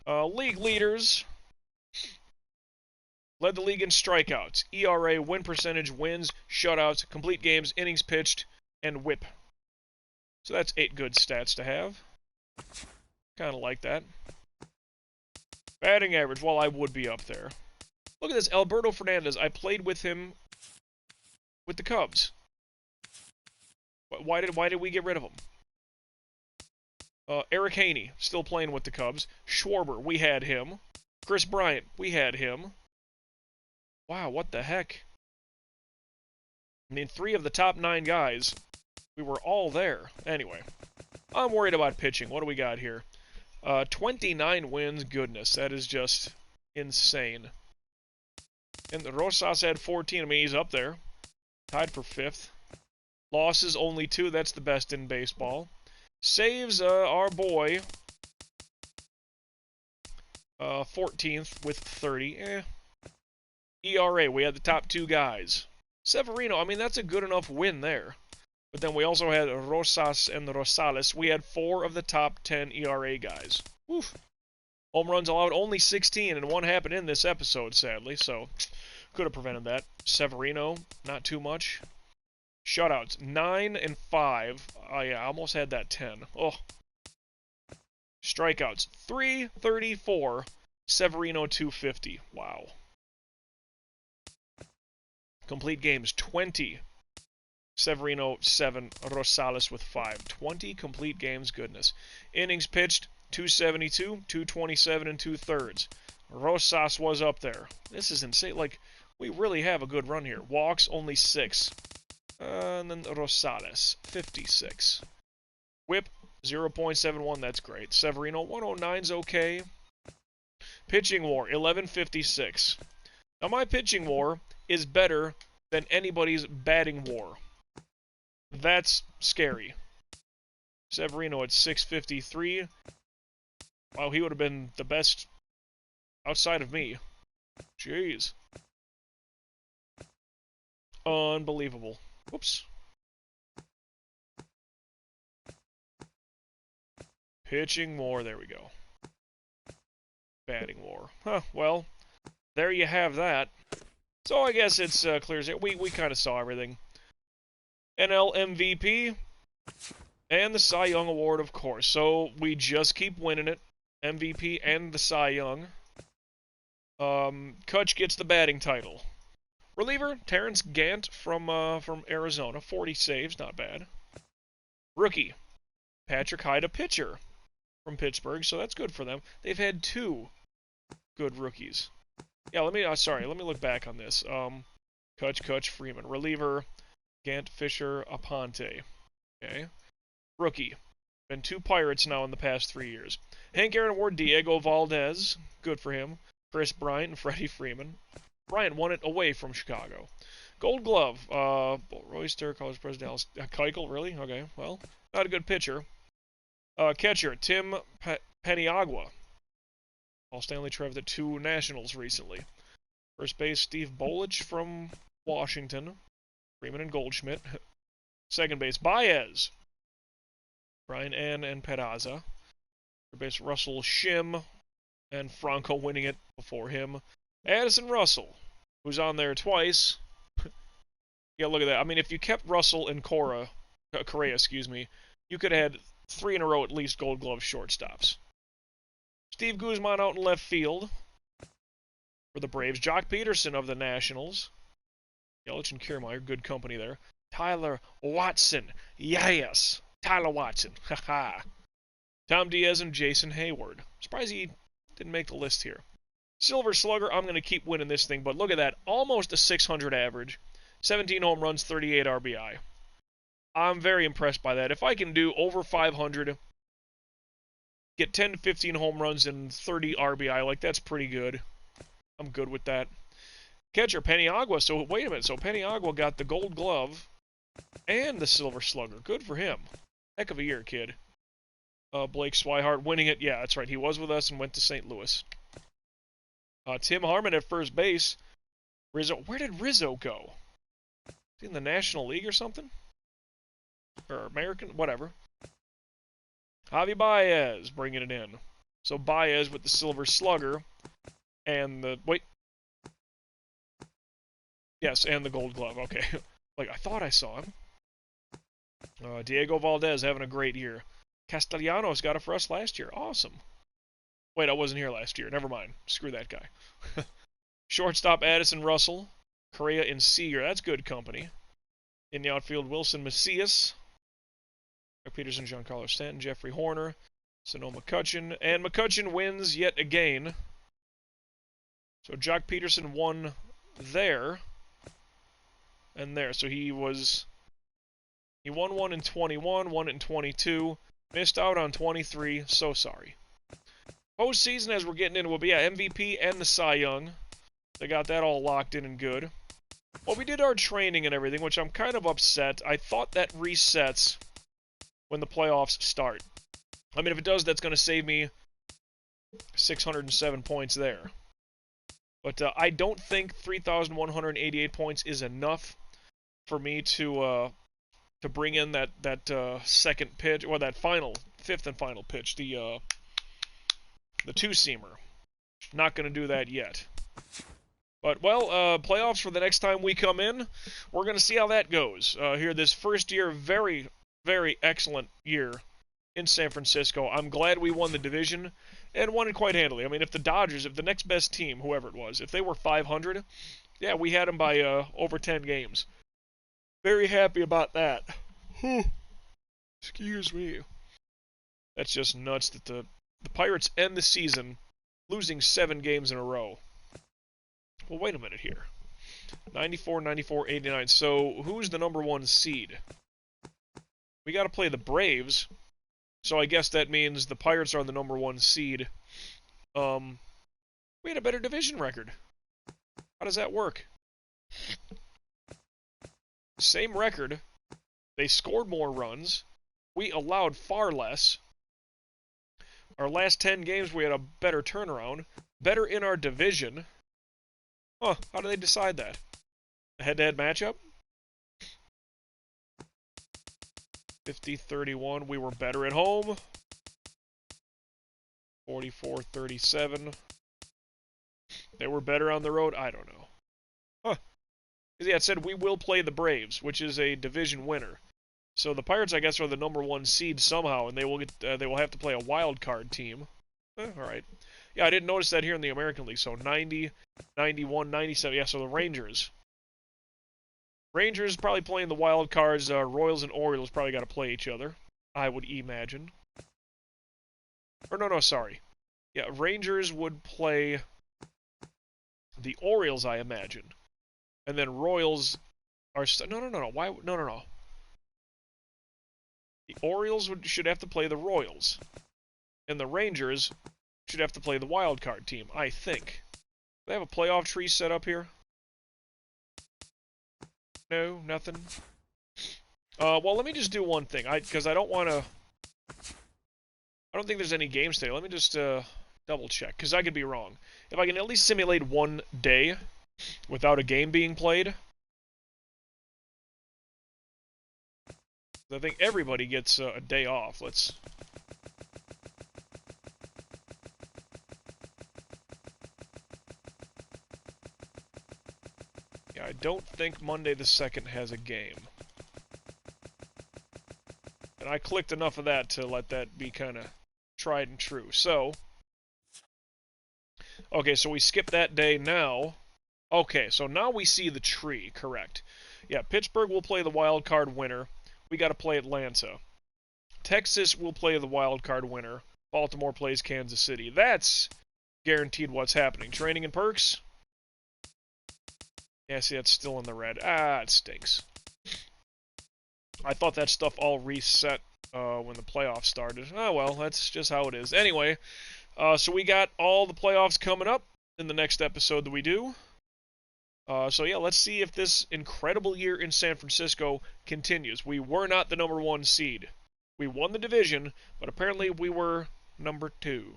League leaders led the league in strikeouts, ERA, win percentage, wins, shutouts, complete games, innings pitched, and whip. So that's 8 good stats to have. Kind of like that. Batting average, well, I would be up there. Look at this, Alberto Fernandez. I played with him with the Cubs. Why did we get rid of him? Eric Haney, still playing with the Cubs. Schwarber, we had him. Chris Bryant, we had him. Wow, what the heck? I mean, 3 of the top 9 guys, we were all there. Anyway, I'm worried about pitching. What do we got here? 29 wins, goodness, that is just insane. And Rosas had 14. I mean, he's up there. Tied for 5th. Losses, only 2. That's the best in baseball. Saves, our boy, 14th with 30. ERA, we had the top 2 guys. Severino, I mean, that's a good enough win there. But then we also had Rosas and Rosales. We had 4 of the top 10 ERA guys. Oof. Home runs allowed only 16, and 1 happened in this episode, sadly, so could have prevented that. Severino, not too much. Shutouts, 9 and 5. Oh, yeah, I almost had that 10. Oh. Strikeouts, 334. Severino, 250. Wow. Complete games, 20. Severino, 7. Rosales with 5. 20 complete games, goodness. Innings pitched, 272, 227, and 2/3. Rosas was up there. This is insane. Like, we really have a good run here. Walks, only 6. And then Rosales, 56. Whip, 0.71, that's great. Severino, 109's okay. Pitching WAR, 1156. Now, my pitching WAR is better than anybody's batting WAR. That's scary. Severino at 653. Wow, he would have been the best outside of me. Jeez. Unbelievable. Whoops. Pitching WAR, there we go. Batting WAR. Huh, well, there you have that. So I guess it's clear as it. We kind of saw everything. NL MVP and the Cy Young Award, of course. So we just keep winning it. MVP and the Cy Young. Kutch gets the batting title. Reliever, Terrence Gant from Arizona. 40 saves, not bad. Rookie, Patrick Hyde, a pitcher from Pittsburgh, so that's good for them. They've had 2 good rookies. Yeah, let me look back on this. Kutch, Freeman. Reliever, Gant, Fisher, Aponte. Okay. Rookie. Been 2 Pirates now in the past 3 years. Hank Aaron Award, Diego Valdez. Good for him. Chris Bryant and Freddie Freeman. Bryant won it away from Chicago. Gold Glove. Royster, College President Alice Keuchel, really? Okay, well, not a good pitcher. Catcher, Tim Paniagua. All Stanley Trev, the 2 Nationals recently. First base, Steve Bolich from Washington. Freeman and Goldschmidt. Second base, Baez. Brian Ann and Peraza. Third base, Russell Shim. And Franco winning it before him. Addison Russell, who's on there twice. Yeah, look at that. I mean, if you kept Russell and Correa, you could have had 3 in a row at least Gold Glove shortstops. Steve Guzman out in left field for the Braves. Jock Peterson of the Nationals. Yelich and Kiermaier, good company there. Tyler Watson. Yes! Tyler Watson. Haha. Tom Diaz and Jason Hayward. Surprised he didn't make the list here. Silver Slugger, I'm going to keep winning this thing, but look at that. Almost a 600 average. 17 home runs, 38 RBI. I'm very impressed by that. If I can do over 500, get 10 to 15 home runs and 30 RBI, like that's pretty good. I'm good with that. Catcher, Paniagua. So wait a minute. So Paniagua got the Gold Glove and the Silver Slugger. Good for him. Heck of a year, kid. Blake Swihart winning it. Yeah, that's right. He was with us and went to St. Louis. Tim Harmon at first base. Rizzo. Where did Rizzo go? Is he in the National League or something? Or American? Whatever. Javi Baez bringing it in. So Baez with the Silver Slugger and the... Wait. Yes, and the Gold Glove. Okay. Like, I thought I saw him. Diego Valdez having a great year. Castellanos got it for us last year. Awesome. Wait, I wasn't here last year. Never mind. Screw that guy. Shortstop, Addison Russell. Correa and Seager. That's good company. In the outfield, Wilson Macias. Peterson, Giancarlo Stanton, Jeffrey Horner. Sano McCutcheon. And McCutcheon wins yet again. So Jock Peterson won there. And there. So he won one in 21, won it in 22. Missed out on 23. So sorry. Postseason, as we're getting into, will be MVP and the Cy Young. They got that all locked in and good. Well, we did our training and everything, which I'm kind of upset. I thought that resets when the playoffs start. I mean, if it does, that's going to save me 607 points there. But I don't think 3,188 points is enough for me to bring in that second pitch, or that fifth and final pitch, the two-seamer. Not going to do that yet. But, well, playoffs for the next time we come in. We're going to see how that goes. Here, this first year, very, very excellent year in San Francisco. I'm glad we won the division, and won it quite handily. I mean, if the next best team, whoever it was, if they were 500, yeah, we had them by over 10 games. Very happy about that. Excuse me. That's just nuts that the Pirates end the season losing 7 games in a row. Well, wait a minute here. 94, 94, 89. So, who's the number 1 seed? We got to play the Braves. So, I guess that means the Pirates are the number 1 seed. We had a better division record. How does that work? Same record. They scored more runs. We allowed far less. Our last 10 games, we had a better turnaround. Better in our division. Huh, how do they decide that? A head-to-head matchup? 50-31, we were better at home. 44-37. They were better on the road? I don't know. Huh. Yeah, it said we will play the Braves, which is a division winner. So the Pirates, I guess, are the number 1 seed somehow, and they will have to play a wild card team. All right. Yeah, I didn't notice that here in the American League. So 90, 91, 97. Yeah, so the Rangers. Rangers probably playing the wild cards. Royals and Orioles probably got to play each other. I would imagine. Or no, sorry. Yeah, Rangers would play the Orioles, I imagine. And then Royals are... No. Why? No. The Orioles should have to play the Royals. And the Rangers should have to play the wild card team, I think. Do they have a playoff tree set up here? No, nothing. Well, let me just do one thing, because I don't want to... I don't think there's any games today. Let me just double check, because I could be wrong. If I can at least simulate one day without a game being played, I think everybody gets a day off. Let's... Yeah, I don't think Monday the 2nd has a game. And I clicked enough of that to let that be kind of tried and true. So, okay, so we skip that day now. Okay, so now we see the tree, correct. Yeah, Pittsburgh will play the wild card winner. We got to play Atlanta. Texas will play the wild card winner. Baltimore plays Kansas City. That's guaranteed what's happening. Training and perks? Yeah, see, that's still in the red. Ah, it stinks. I thought that stuff all reset when the playoffs started. Oh, well, that's just how it is. Anyway, so we got all the playoffs coming up in the next episode that we do. So yeah, let's see if this incredible year in San Francisco continues. We were not the number 1 seed. We won the division, but apparently we were number 2.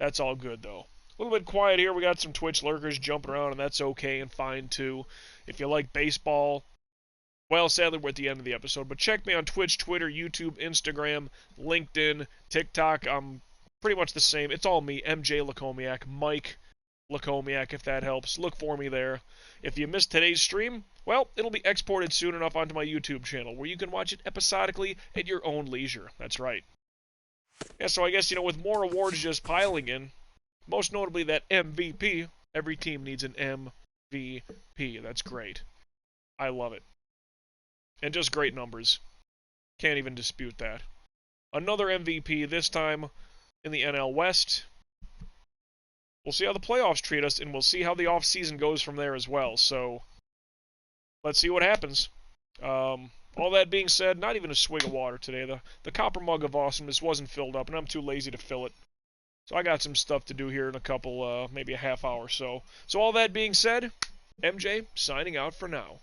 That's all good, though. A little bit quiet here. We got some Twitch lurkers jumping around, and that's okay and fine, too. If you like baseball, well, sadly, we're at the end of the episode, but check me on Twitch, Twitter, YouTube, Instagram, LinkedIn, TikTok. I'm pretty much the same. It's all me, MJ Lacomiac, Mike Lacomiac, if that helps. Look for me there. If you missed today's stream, well, it'll be exported soon enough onto my YouTube channel, where you can watch it episodically at your own leisure. That's right. Yeah, so I guess, with more awards just piling in, most notably that MVP, every team needs an MVP. That's great. I love it. And just great numbers. Can't even dispute that. Another MVP, this time in the NL West. We'll see how the playoffs treat us, and we'll see how the offseason goes from there as well. So, let's see what happens. All that being said, not even a swig of water today. The copper mug of awesomeness wasn't filled up, and I'm too lazy to fill it. So I got some stuff to do here in a couple, maybe a half hour or so. So all that being said, MJ signing out for now.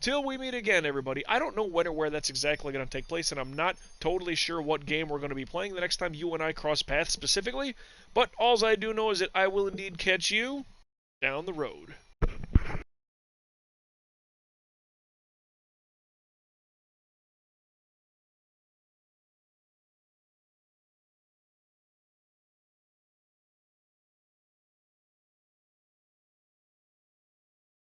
Till we meet again, everybody. I don't know when or where that's exactly going to take place, and I'm not totally sure what game we're going to be playing the next time you and I cross paths specifically, but all I do know is that I will indeed catch you down the road.